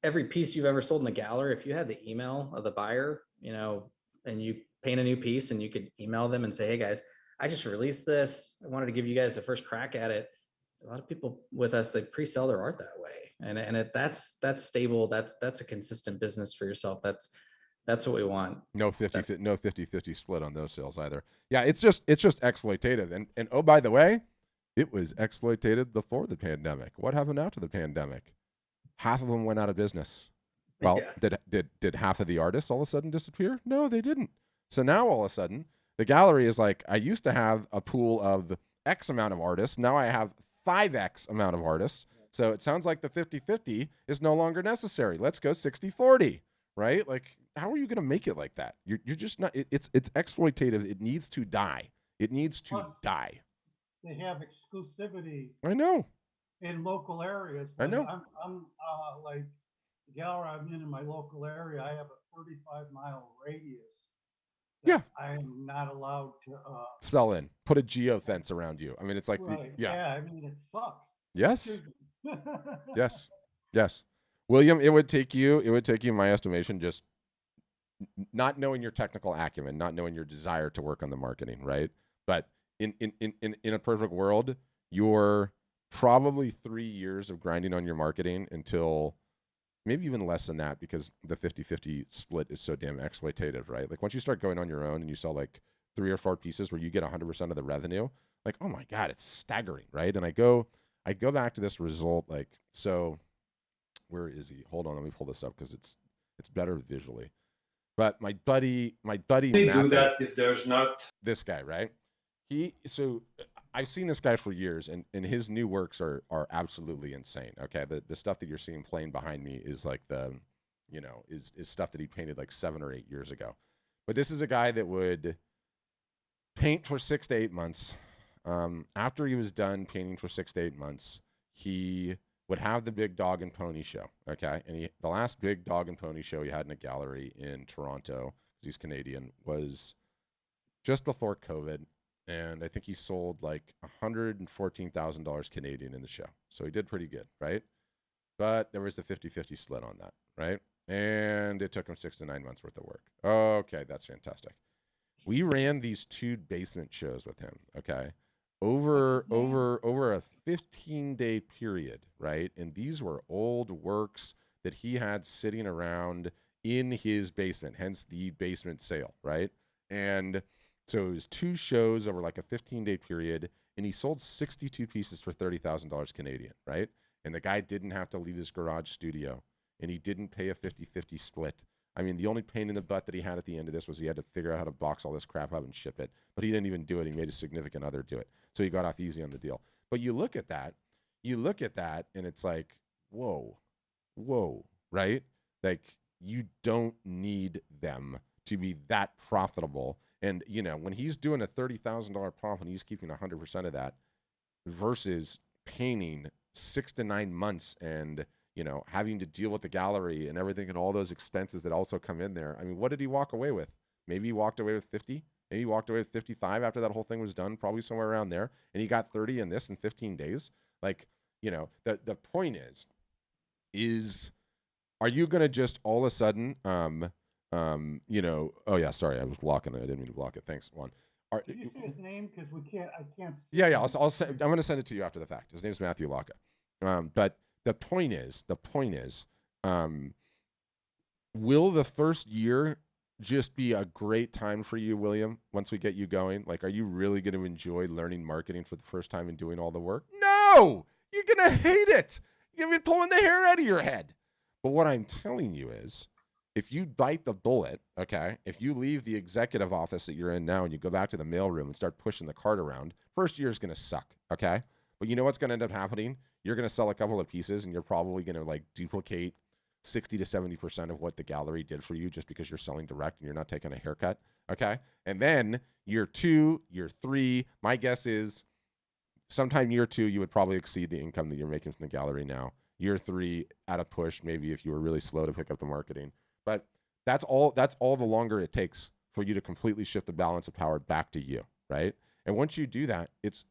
every piece you've ever sold in the gallery, if you had the email of the buyer, you know, and you paint a new piece and you could email them and say, hey guys, I just released this. I wanted to give you guys the first crack at it. A lot of people with us, they pre-sell their art that way. And that's stable. That's a consistent business for yourself. That's what we want. No 50-50 split on those sales either. Yeah, it's just exploitative. And oh, by the way, it was exploitated before the pandemic. What happened after the pandemic? Half of them went out of business. Well, Yeah. did half of the artists all of a sudden disappear? No, they didn't. So now all of a sudden, the gallery is like, I used to have a pool of X amount of artists. Now I have 5X amount of artists. So it sounds like the 50-50 is no longer necessary. Let's go 60-40, right? Like, how are you going to make it like that? You're just not, it's exploitative. It needs to die. It needs to die. They have exclusivity I know. in local areas. I know. I'm like the gallery I'm in my local area. I have a 35-mile radius. Yeah. I am not allowed to sell in. Put a geofence around you. I mean, it's like, right. yeah. I mean, it sucks. Yes. Yes. Yes. William, it would take you, in my estimation, just not knowing your technical acumen, not knowing your desire to work on the marketing, right? But in a perfect world, you're probably 3 years of grinding on your marketing until maybe even less than that, because the 50-50 split is so damn exploitative, right? Like once you start going on your own and you sell like 3 or 4 pieces where you get 100% of the revenue, like, oh my God, it's staggering, right? And I go back to this result, like, so where is he? Hold on, let me pull this up because it's better visually. But my buddy Matthew, do that if there's not this guy, right? So I've seen this guy for years, and his new works are absolutely insane. Okay, the stuff that you're seeing playing behind me is like is stuff that he painted like 7 or 8 years ago. But this is a guy that would paint for 6 to 8 months. After he was done painting for 6 to 8 months, he would have the big dog and pony show. Okay, and the last big dog and pony show he had in a gallery in Toronto, he's Canadian, was just before COVID. And I think he sold like $114,000 Canadian in the show. So he did pretty good, right? But there was the 50-50 split on that, right? And it took him 6 to 9 months worth of work. Okay, that's fantastic. We ran these 2 basement shows with him, okay? Over a 15-day period, right? And these were old works that he had sitting around in his basement, hence the basement sale, right? And so it was 2 shows over like a 15-day period, and he sold 62 pieces for $30,000 Canadian, right? And the guy didn't have to leave his garage studio, and he didn't pay a 50-50 split. I mean, the only pain in the butt that he had at the end of this was he had to figure out how to box all this crap up and ship it. But he didn't even do it. He made a significant other do it. So he got off easy on the deal. But you look at that, and it's like, whoa, right? Like, you don't need them to be that profitable. And, when he's doing a $30,000 profit, he's keeping 100% of that versus painting 6 to 9 months and, having to deal with the gallery and everything and all those expenses that also come in there. I mean, what did he walk away with? Maybe he walked away with 50. Maybe he walked away with 55 after that whole thing was done, probably somewhere around there. And he got 30 in this in 15 days. Like, the point is, are you going to just all of a sudden, oh yeah, sorry, I was blocking it. I didn't mean to block it. Thanks, Juan. Can you say his name? Because I can't see. Yeah, I'm going to send it to you after the fact. His name's Matthew Laka. But the point is, will the first year just be a great time for you, William, once we get you going? Like, are you really going to enjoy learning marketing for the first time and doing all the work? No! You're going to hate it. You're going to be pulling the hair out of your head. But what I'm telling you is, if you bite the bullet, okay, if you leave the executive office that you're in now and you go back to the mailroom and start pushing the cart around, first year is going to suck, okay? But you know what's going to end up happening? You're going to sell a couple of pieces and you're probably going to like duplicate 60 to 70% of what the gallery did for you just because you're selling direct and you're not taking a haircut, okay? And then year 2, year 3, my guess is sometime year 2, you would probably exceed the income that you're making from the gallery now. Year 3, at a push, maybe if you were really slow to pick up the marketing. But that's all the longer it takes for you to completely shift the balance of power back to you, right? And once you do that, it's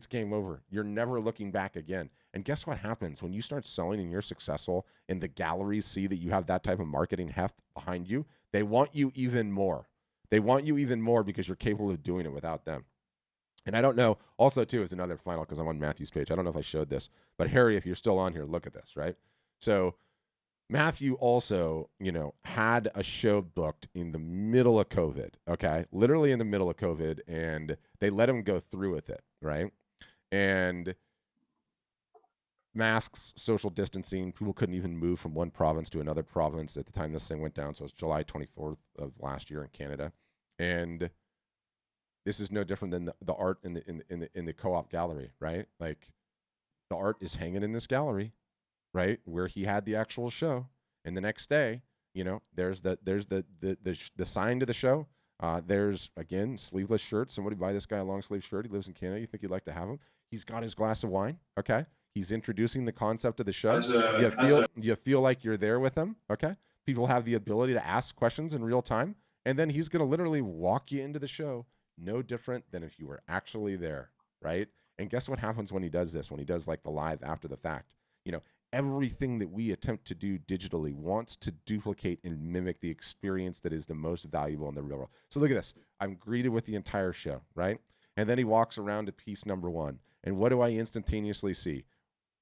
game over. You're never looking back again. And guess what happens when you start selling and you're successful and the galleries see that you have that type of marketing heft behind you? They want you even more. They want you even more because you're capable of doing it without them. And I don't know, also too, is another final, because I'm on Matthew's page. I don't know if I showed this, but Harry, if you're still on here, look at this, right? So Matthew also, had a show booked in the middle of COVID, okay? Literally in the middle of COVID, and they let him go through with it, right? And masks, social distancing, people couldn't even move from one province to another province at the time this thing went down. So it was July 24th of last year in Canada. And this is no different than the art in the co-op gallery, right? Like, the art is hanging in this gallery, right, where he had the actual show. And the next day, there's the sign to the show. There's, again, sleeveless shirts. Somebody buy this guy a long sleeve shirt. He lives in Canada. You think you'd like to have him? He's got his glass of wine. Okay. He's introducing the concept of the show. You feel like you're there with him. Okay. People have the ability to ask questions in real time. And then he's going to literally walk you into the show, no different than if you were actually there. Right. And guess what happens when he does this, when he does like the live after the fact? Everything that we attempt to do digitally wants to duplicate and mimic the experience that is the most valuable in the real world. So look at this. I'm greeted with the entire show, right? And then he walks around to piece number 1. And what do I instantaneously see?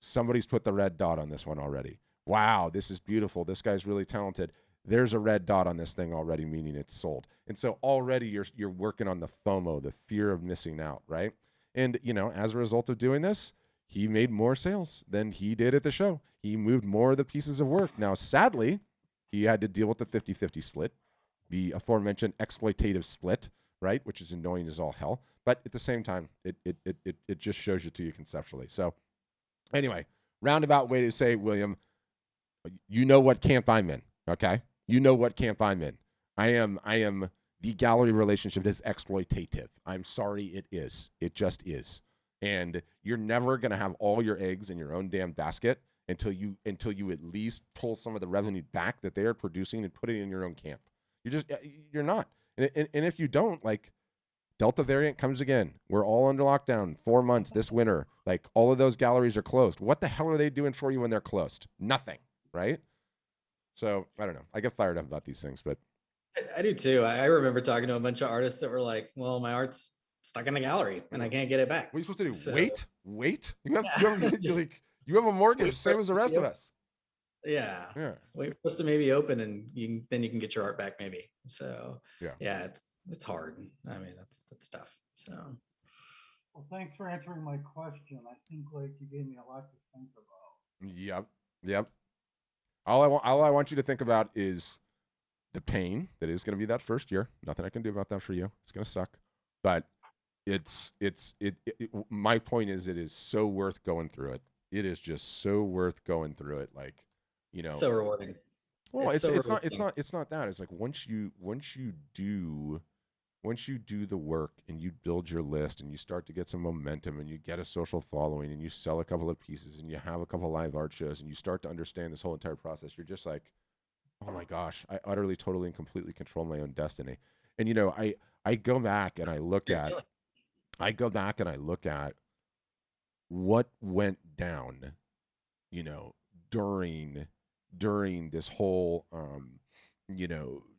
Somebody's put the red dot on this one already. Wow, this is beautiful. This guy's really talented. There's a red dot on this thing already, meaning it's sold. And so already you're working on the FOMO, the fear of missing out, right? And, as a result of doing this, he made more sales than he did at the show. He moved more of the pieces of work. Now, sadly, he had to deal with the 50-50 split, the aforementioned exploitative split, right, which is annoying as all hell. But at the same time, it just shows you to you conceptually. So anyway, roundabout way to say, William, you know what camp I'm in, okay? You know what camp I'm in. I am the gallery relationship is exploitative. I'm sorry, it is. It just is. And you're never going to have all your eggs in your own damn basket until you at least pull some of the revenue back that they are producing and put it in your own camp. You're not. And if you don't, like, Delta variant comes again. We're all under lockdown 4 months this winter. Like, all of those galleries are closed. What the hell are they doing for you when they're closed? Nothing, right? So I don't know. I get fired up about these things, but I do too. I remember talking to a bunch of artists that were like, well, my art's stuck in the gallery and I can't get it back. What are you supposed to do? So, wait. You have a mortgage, same as the rest of us. Yeah. Wait for us to maybe open, and then you can get your art back, maybe. So yeah, it's hard. I mean, that's tough. So. Well, thanks for answering my question. I think you gave me a lot to think about. Yep. All I want you to think about is the pain that is going to be that first year. Nothing I can do about that for you. It's going to suck, but my point is, it is so worth going through it. It is just so worth going through it. Like, so rewarding. Well, it's not that. It's like once you do the work and you build your list and you start to get some momentum and you get a social following and you sell a couple of pieces and you have a couple of live art shows and you start to understand this whole entire process, you're just like, oh my gosh, I utterly, totally, and completely control my own destiny. And I go back and I look at what went down, during this whole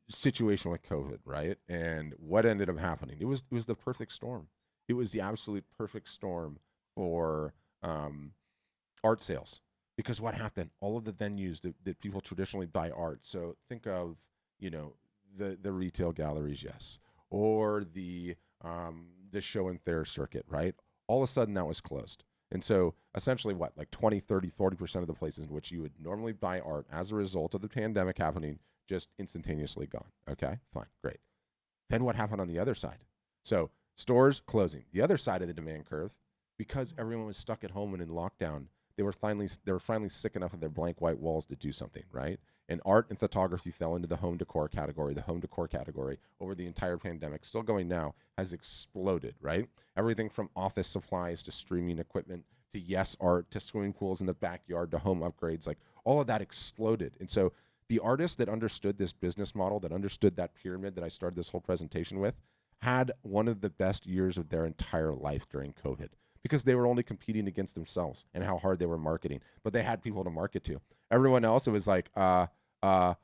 situation with COVID, right? And what ended up happening? It was the perfect storm. It was the absolute perfect storm for art sales. Because what happened? All of the venues that people traditionally buy art. So think of, the retail galleries, yes, or the show and fair circuit, right? All of a sudden that was closed. And so essentially like 20, 30, 40% of the places in which you would normally buy art as a result of the pandemic happening, just instantaneously gone. Okay, fine, great. Then what happened on the other side? So stores closing. The other side of the demand curve, because everyone was stuck at home and in lockdown, they were finally sick enough of their blank white walls to do something, right? And art and photography fell into the home decor category. The home decor category over the entire pandemic, still going now, has exploded, right? Everything from office supplies to streaming equipment to yes art to swimming pools in the backyard to home upgrades, like all of that exploded. And so the artists that understood this business model, that understood that pyramid that I started this whole presentation with, had one of the best years of their entire life during COVID, because they were only competing against themselves and how hard they were marketing, but they had people to market to. Everyone else, it was like, what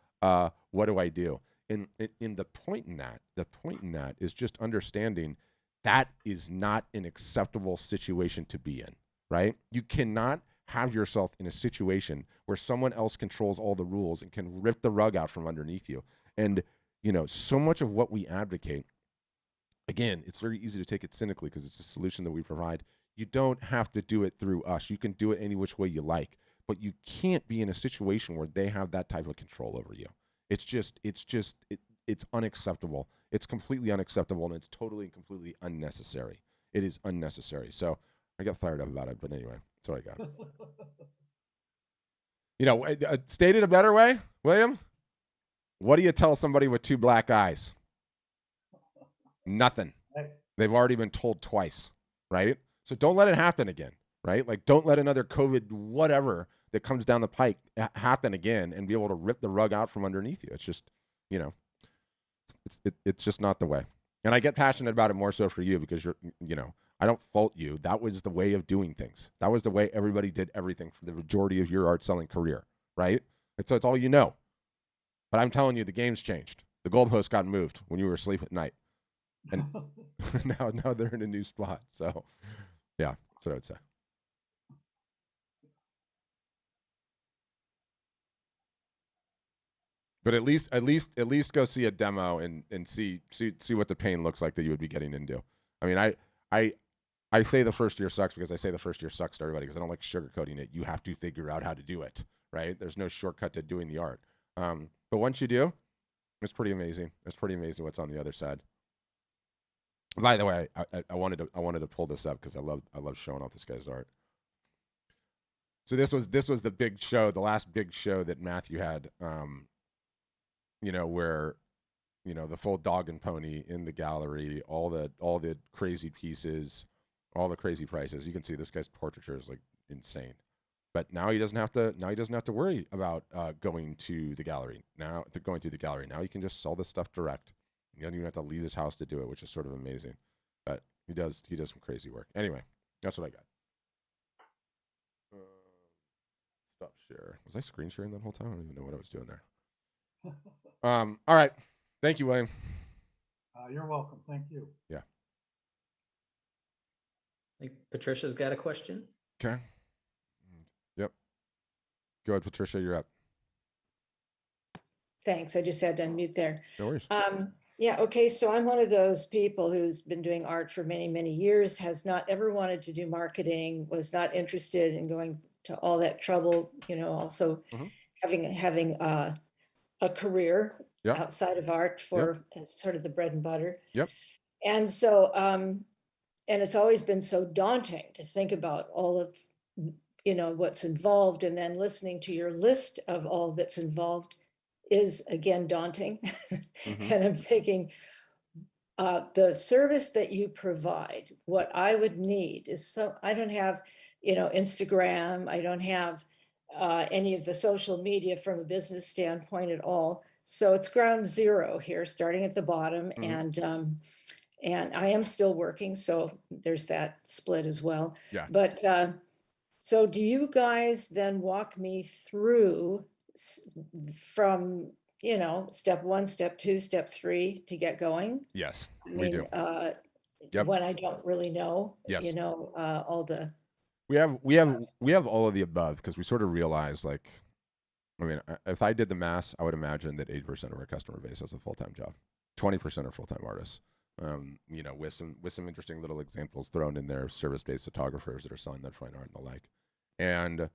do I do? And the point in that is just understanding That is not an acceptable situation to be in, right? You cannot have yourself in a situation where someone else controls all the rules and can rip the rug out from underneath you. And, so much of what we advocate, again, it's very easy to take it cynically because it's a solution that we provide. You don't have to do it through us. You can do it any which way you like, but you can't be in a situation where they have that type of control over you. It's unacceptable. It's completely unacceptable, and it's totally and completely unnecessary. It is unnecessary. So I got fired up about it, but anyway, that's what I got. Stated a better way, William, what do you tell somebody with 2 black eyes? Nothing. They've already been told twice, right? So don't let it happen again, right? Like, don't let another COVID whatever that comes down the pike happen again and be able to rip the rug out from underneath you. It's just, it's just not the way. And I get passionate about it more so for you because I don't fault you. That was the way of doing things. That was the way everybody did everything for the majority of your art selling career, right? So it's all you know. But I'm telling you, the game's changed. The goalpost got moved when you were asleep at night. And now they're in a new spot. So, yeah, that's what I would say. But at least go see a demo and see what the pain looks like that you would be getting into. I mean, I say the first year sucks because I say the first year sucks to everybody because I don't like sugarcoating it. You have to figure out how to do it, right? There's no shortcut to doing the art. But once you do, it's pretty amazing. It's pretty amazing what's on the other side. By the way, I wanted to pull this up because I love showing off this guy's art. So this was the big show, the last big show that Matthew had. Where, the full dog and pony in the gallery, all the crazy pieces, all the crazy prices. You can see this guy's portraiture is like insane. But now he doesn't have to worry about going to the gallery. Now he can just sell this stuff direct. He doesn't even have to leave his house to do it, which is sort of amazing. But he does some crazy work. Anyway, that's what I got. Stop share. Was I screen sharing that whole time? I don't even know what I was doing there. All right. Thank you, William. You're welcome. Thank you. Yeah. I think Patricia's got a question. Okay. Yep. Go ahead, Patricia. You're up. Thanks. I just had to unmute there. No worries. Yeah. Okay. So I'm one of those people who's been doing art for many, many years, has not ever wanted to do marketing, was not interested in going to all that trouble, also having a career outside of art as sort of the bread and butter. Yep. And so, and it's always been so daunting to think about all of, what's involved. And then listening to your list of all that's involved is again daunting. And I'm thinking, the service that you provide, what I would need is I don't have, Instagram, I don't have any of the social media from a business standpoint at all. So it's ground zero here, starting at the bottom. And I am still working. So there's that split as well. Yeah. But so do you guys then walk me through from, step 1, step 2, step 3 to get going? Yes, we do. When I don't really know, Yes. all the. We have all of the above because we sort of realized, like, I mean, if I did the math, I would imagine that 80% of our customer base has a full-time job, 20% are full-time artists. With some interesting little examples thrown in there, service-based photographers that are selling that fine art and the like. And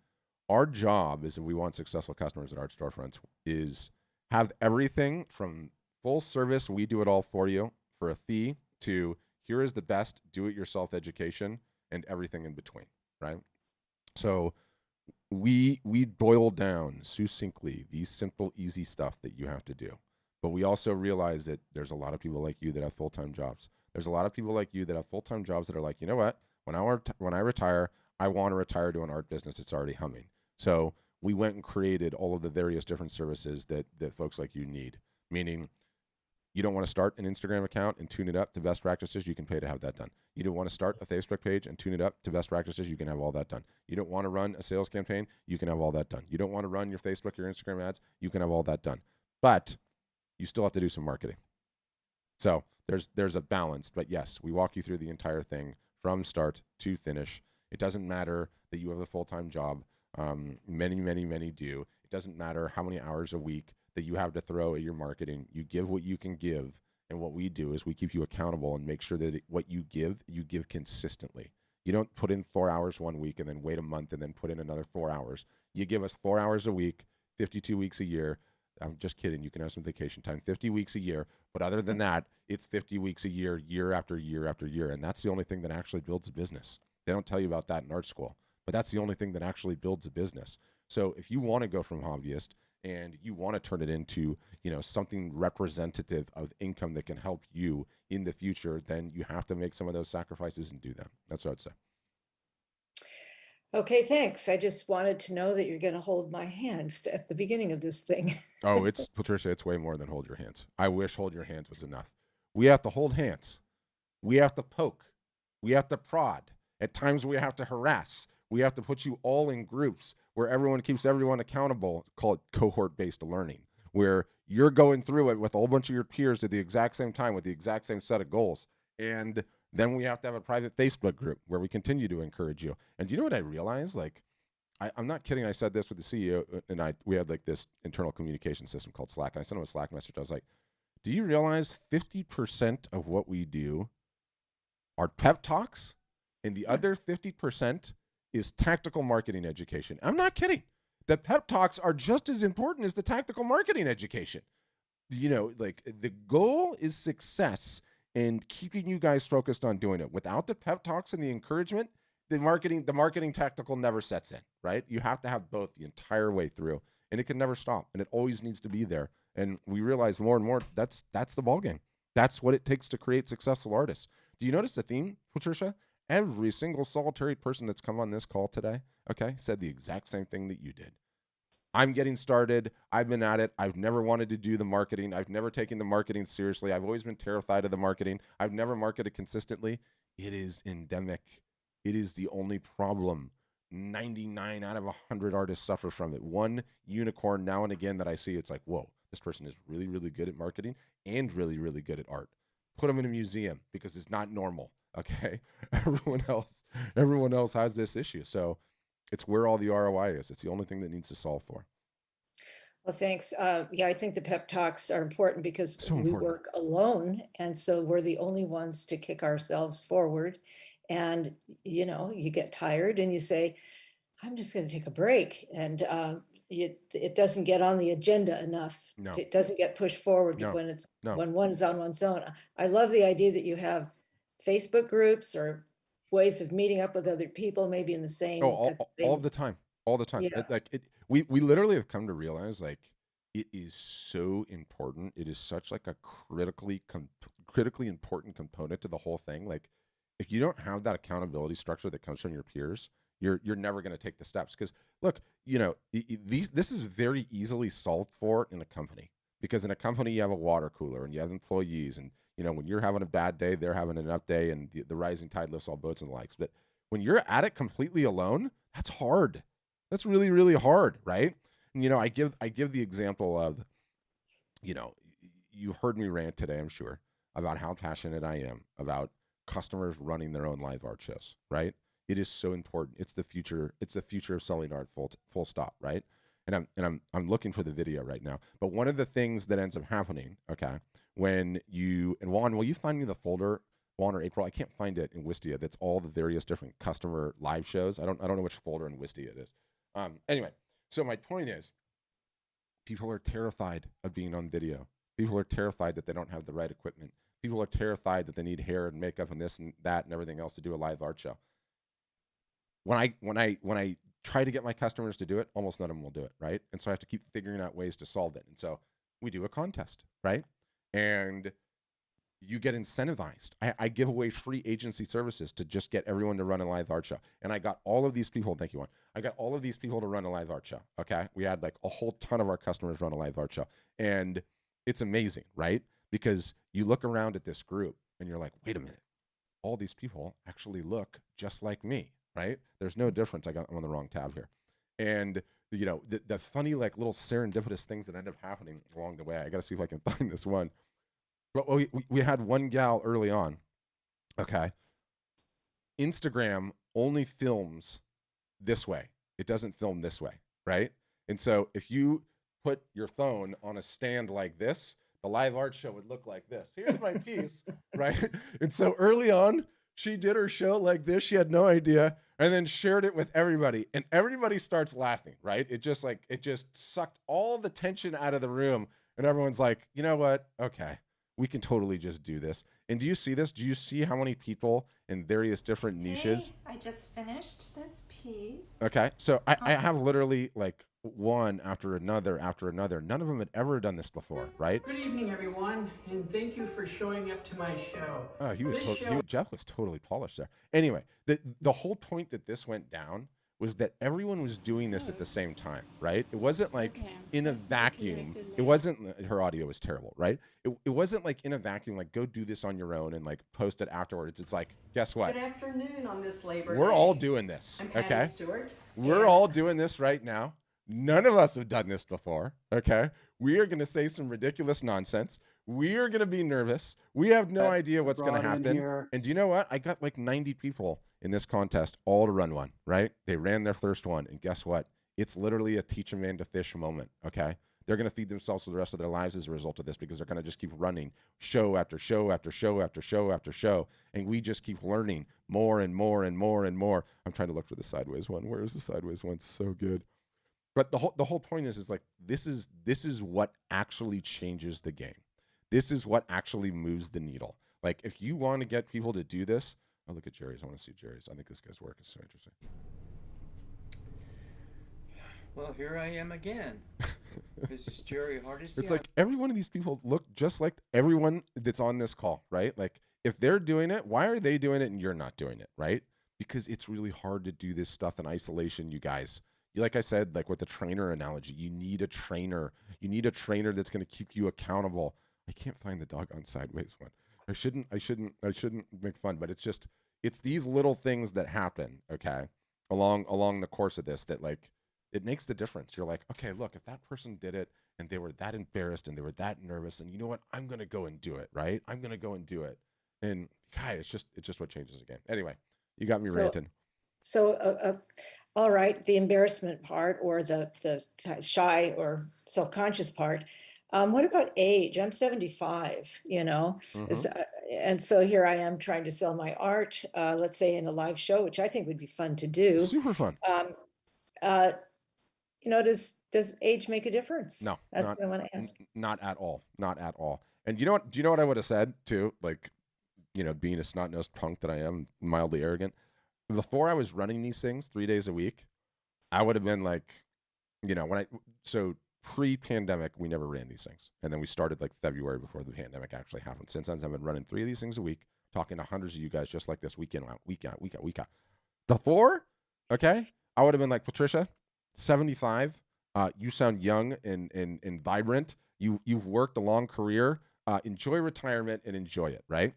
our job is, if we want successful customers at Art Storefronts, is have everything from full service, we do it all for you for a fee, to here is the best do-it-yourself education and everything in between, right? So we boil down succinctly the simple, easy stuff that you have to do. But we also realize that there's a lot of people like you that have full-time jobs. There's a lot of people like you that have full-time jobs that are like, you know what? When I retire, I want to retire to an art business that's already humming. So we went and created all of the various different services that folks like you need. Meaning, you don't want to start an Instagram account and tune it up to best practices, you can pay to have that done. You don't want to start a Facebook page and tune it up to best practices, you can have all that done. You don't want to run a sales campaign, you can have all that done. You don't want to run your Facebook, your Instagram ads, you can have all that done. But you still have to do some marketing. So there's a balance. But yes, we walk you through the entire thing from start to finish. It doesn't matter that you have a full-time job. Many do. It doesn't matter how many hours a week that you have to throw at your marketing. You give what you can give. And what we do is we keep you accountable and make sure that what you give consistently. You don't put in 4 hours one week and then wait a month and then put in another 4 hours. You give us 4 hours a week, 52 weeks a year. I'm just kidding. You can have some vacation time, 50 weeks a year. But other than that, it's 50 weeks a year, year after year after year. And that's the only thing that actually builds a business. They don't tell you about that in art school, but that's the only thing that actually builds a business. So if you want to go from hobbyist and you want to turn it into, something representative of income that can help you in the future, then you have to make some of those sacrifices and do them. That's what I'd say. Okay, thanks. I just wanted to know that you're going to hold my hand at the beginning of this thing. Oh, Patricia, it's way more than hold your hands. I wish hold your hands was enough. We have to hold hands. We have to poke. We have to prod. At times we have to harass. We have to put you all in groups where everyone keeps everyone accountable, call it cohort-based learning, where you're going through it with a whole bunch of your peers at the exact same time with the exact same set of goals. And then we have to have a private Facebook group where we continue to encourage you. And do you know what I realized? Like, I'm not kidding. I said this with the CEO and we had like this internal communication system called Slack. And I sent him a Slack message. I was like, do you realize 50% of what we do are pep talks and the other 50% is tactical marketing education? I'm not kidding. The pep talks are just as important as the tactical marketing education. Like the goal is success and keeping you guys focused on doing it. Without the pep talks and the encouragement, the marketing tactical never sets in, right? You have to have both the entire way through, and it can never stop, and it always needs to be there. And we realize more and more that's the ballgame. That's what it takes to create successful artists. Do you notice the theme, Patricia? Every single solitary person that's come on this call today, okay, said the exact same thing that you did. I'm getting started. I've been at it. I've never wanted to do the marketing. I've never taken the marketing seriously. I've always been terrified of the marketing. I've never marketed consistently. It is endemic. It is the only problem. 99 out of 100 artists suffer from it. One unicorn now and again that I see, it's like, whoa, this person is really, really good at marketing and really, really good at art. Put them in a museum because it's not normal. Okay. Everyone else has this issue. So it's where all the ROI is. It's the only thing that needs to solve for. Well, thanks. Yeah, I think the pep talks are important because we work alone. And so we're the only ones to kick ourselves forward. And, you get tired and you say, I'm just going to take a break. And it doesn't get on the agenda enough. No. It doesn't get pushed forward when one's on one's own. I love the idea that you have Facebook groups or ways of meeting up with other people, maybe in the same. All the time. Yeah. We literally have come to realize like it is so important. It is such like a critically important component to the whole thing. Like if you don't have that accountability structure that comes from your peers, you're never going to take the steps. Because look, this is very easily solved for in a company, because in a company you have a water cooler and you have employees, and when you're having a bad day, they're having an up day, and the rising tide lifts all boats and the likes. But when you're at it completely alone, that's hard. That's really, really hard, right? And, I give the example of, you heard me rant today, I'm sure, about how passionate I am about customers running their own live art shows, right? It is so important. It's the future. It's the future of selling art. Full stop, right? And I'm looking for the video right now. But one of the things that ends up happening, okay, when and Juan, will you find me the folder, Juan or April? I can't find it in Wistia. That's all the various different customer live shows. I don't know which folder in Wistia it is. Anyway, so my point is, people are terrified of being on video. People are terrified that they don't have the right equipment. People are terrified that they need hair and makeup and this and that and everything else to do a live art show. When I try to get my customers to do it, almost none of them will do it, right? And so I have to keep figuring out ways to solve it. And so we do a contest, right? And you get incentivized. I give away free agency services to just get everyone to run a live art show. And I got all of these people, thank you, Juan. I got all of these people to run a live art show, okay? We had like a whole ton of our customers run a live art show. And it's amazing, right? Because you look around at this group and you're like, wait a minute, all these people actually look just like me, right? There's no difference. I'm on the wrong tab here. And the funny like little serendipitous things that end up happening along the way, I got to see if I can find this one. But we had one gal early on. Okay. Instagram only films this way. It doesn't film this way, right? And so if you put your phone on a stand like this, the live art show would look like this. Here's my piece, right? And so early on, she did her show like this. She had no idea, and then shared it with everybody, and everybody starts laughing, right? It just sucked all the tension out of the room, and everyone's like, you know what? Okay, we can totally just do this. And do you see this? Do you see how many people in various different niches? Hey, I just finished this piece. Okay, so I have literally like one after another after another. None of them had ever done this before, right? Good evening, everyone, and thank you for showing up to my show. Oh, Jeff was totally polished there. Anyway, the whole point that this went down was that everyone was doing this at the same time, right? It wasn't like in a vacuum. It wasn't, her audio was terrible, right? It wasn't like in a vacuum, like go do this on your own and like post it afterwards. It's like, guess what? Good afternoon on this Labor Day. We're all doing this, I'm Patty okay? Stewart. We're all doing this right now. None of us have done this before, okay? We are going to say some ridiculous nonsense. We are going to be nervous. We have no idea what's going to happen. And do you know what? I got like 90 people in this contest all to run one, right? They ran their first one. And guess what? It's literally a teach a man to fish moment, okay? They're going to feed themselves for the rest of their lives as a result of this because they're going to just keep running show after show after show after show after show. And we just keep learning more and more and more and more. I'm trying to look for the sideways one. Where is the sideways one? It's so good. But the whole point is like this is what actually changes the game. This is what actually moves the needle. Like if you want to get people to do this, oh look at Jerry's. I want to see Jerry's. I think this guy's work is so interesting. Well, here I am again. This is Jerry Hardesty. It's like every one of these people look just like everyone that's on this call, right? Like if they're doing it, why are they doing it and you're not doing it, right? Because it's really hard to do this stuff in isolation, you guys. Like I said, like with the trainer analogy, you need a trainer. You need a trainer that's going to keep you accountable. I can't find the doggone sideways one. I shouldn't make fun, but it's these little things that happen, okay, along the course of this that like it makes the difference. You're like, okay, look, if that person did it and they were that embarrassed and they were that nervous, and you know what, I'm going to go and do it, right? I'm going to go and do it. And guy, it's just what changes the game. Anyway, you got me ranting. So, all right, the embarrassment part or the shy or self-conscious part. What about age? I'm 75, you know, and so here I am trying to sell my art, let's say in a live show, which I think would be fun to do. Super fun. You know, does age make a difference? No, that's what I want to ask. Not at all. Not at all. And you know what? Do you know what I would have said too? Like, you know, being a snot-nosed punk that I am, mildly arrogant. Before I was running these things 3 days a week, I would have been like, you know, so pre-pandemic, we never ran these things. And then we started like February before the pandemic actually happened. Since then, I've been running 3 of these things a week, talking to hundreds of you guys just like this week in, week out. Before, okay, I would have been like, Patricia, 75, you sound young and vibrant. You've worked a long career. Enjoy retirement and enjoy it, right?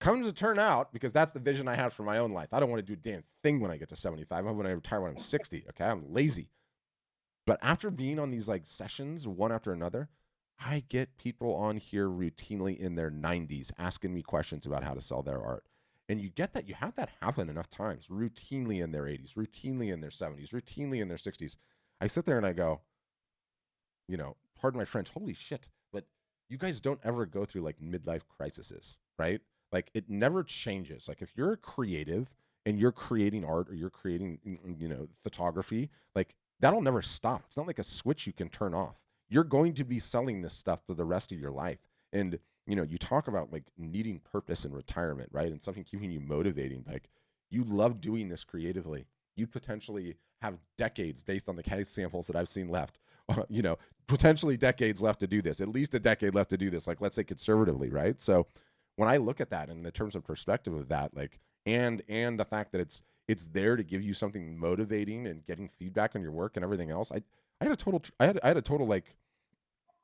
Comes to turn out, because that's the vision I have for my own life. I don't want to do a damn thing when I get to 75. I want to retire when I'm 60. Okay, I'm lazy. But after being on these like sessions one after another, I get people on here routinely in their 90s asking me questions about how to sell their art. And you get that, you have that happen enough times, routinely in their 80s, routinely in their 70s, routinely in their 60s. I sit there and I go, you know, pardon my French, holy shit. But you guys don't ever go through like midlife crises, right? Like it never changes. Like if you're a creative and you're creating art or you're creating, you know, photography, like that'll never stop. It's not like a switch you can turn off. You're going to be selling this stuff for the rest of your life. And, you know, you talk about like needing purpose in retirement, right? And something keeping you motivating. Like you love doing this creatively. You potentially have decades based on the case samples that I've seen left, you know, potentially decades left to do this, at least a decade left to do this. Like, let's say conservatively, right? So when I look at that in the terms of perspective of that, like, and the fact that it's there to give you something motivating and getting feedback on your work and everything else, I had a total like,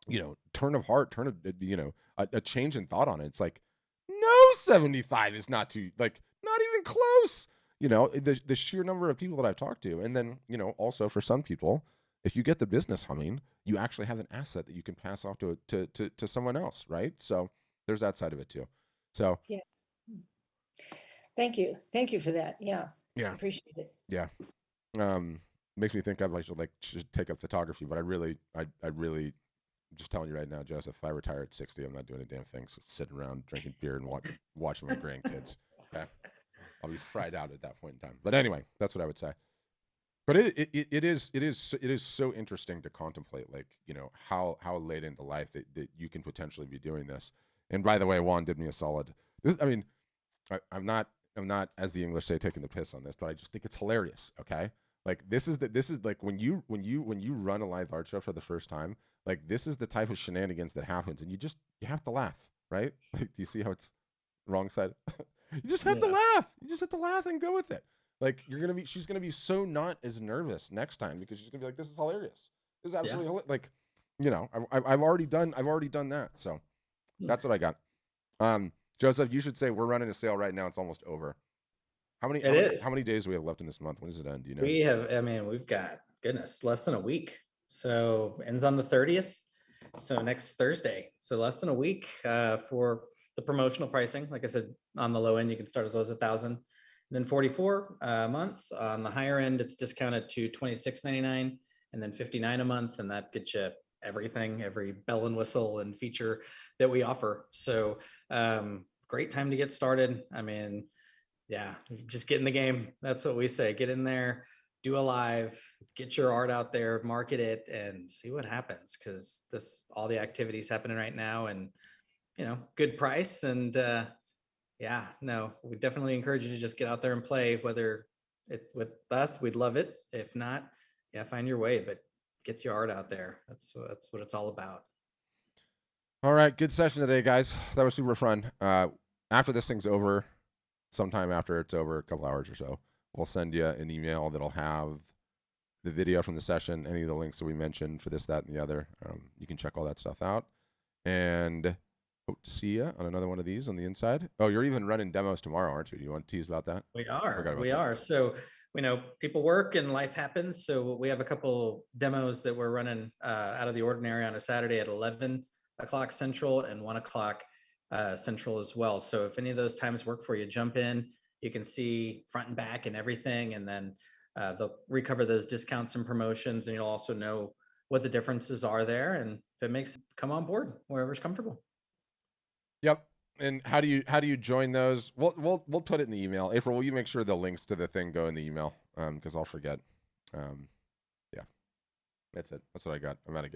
you know, a change in thought on it. It's like, no, 75 is not too, like, not even close. You know, the sheer number of people that I've talked to. And then, you know, also for some people, if you get the business humming, you actually have an asset that you can pass off to someone else, right? So there's that side of it too. So Yeah. Thank you for that. Yeah. Appreciate it. Yeah. Makes me think I should take up photography, but I really, I'm just telling you right now, Joseph, if I retire at 60, I'm not doing a damn thing. So sitting around drinking beer and watching my grandkids. Okay. I'll be fried out at that point in time. But anyway, that's what I would say. But it is so interesting to contemplate, like, how late into life that you can potentially be doing this. And by the way, Juan did me a solid. I'm not, as the English say, taking the piss on this, but I just think it's hilarious. Okay. Like this is like when you run a live art show for the first time, like this is the type of shenanigans that happens, and you have to laugh, right? Like, do you see how it's wrong side? You just have to laugh. You just have to laugh and go with it. Like she's gonna be so not as nervous next time because she's gonna be like, this is hilarious. This is absolutely like, I've already done that. So that's what I got. Joseph, you should say we're running a sale right now. It's almost over. How many days do we have left in this month? When does it end? Do you know? We've got, goodness, less than a week. So ends on the 30th. So next Thursday. So less than a week for the promotional pricing. Like I said, on the low end, you can start as low as $1,000. Then 44 a month. On the higher end, it's discounted to $26.99 and then $59 a month. And that gets you everything, every bell and whistle and feature that we offer. So great time to get started. Just get in the game. That's what we say. Get in there, do a live, get your art out there, market it, and see what happens. Because all the activities happening right now, and good price. And we definitely encourage you to just get out there and play. Whether with us, we'd love it. If not, find your way. But get your art out there. That's what it's all about. All right, good session today, guys. That was super fun. After this thing's over, sometime after it's over, a couple hours or so, we'll send you an email that'll have the video from the session, any of the links that we mentioned for this, that, and the other. You can check all that stuff out. And hope to see you on another one of these on the inside. Oh, you're even running demos tomorrow, aren't you? Do you want to tease about that? We are. So people work and life happens. So we have a couple demos that we're running out of the ordinary on a Saturday at 11 o'clock Central and 1 o'clock Central as well. So if any of those times work for you, jump in. You can see front and back and everything, and then they'll recover those discounts and promotions, and you'll also know what the differences are there. And if it makes, come on board wherever's comfortable. Yep. And how do you join those? We'll put it in the email. April, will you make sure the links to the thing go in the email? Because I'll forget. Yeah, that's it. That's what I got. I'm out of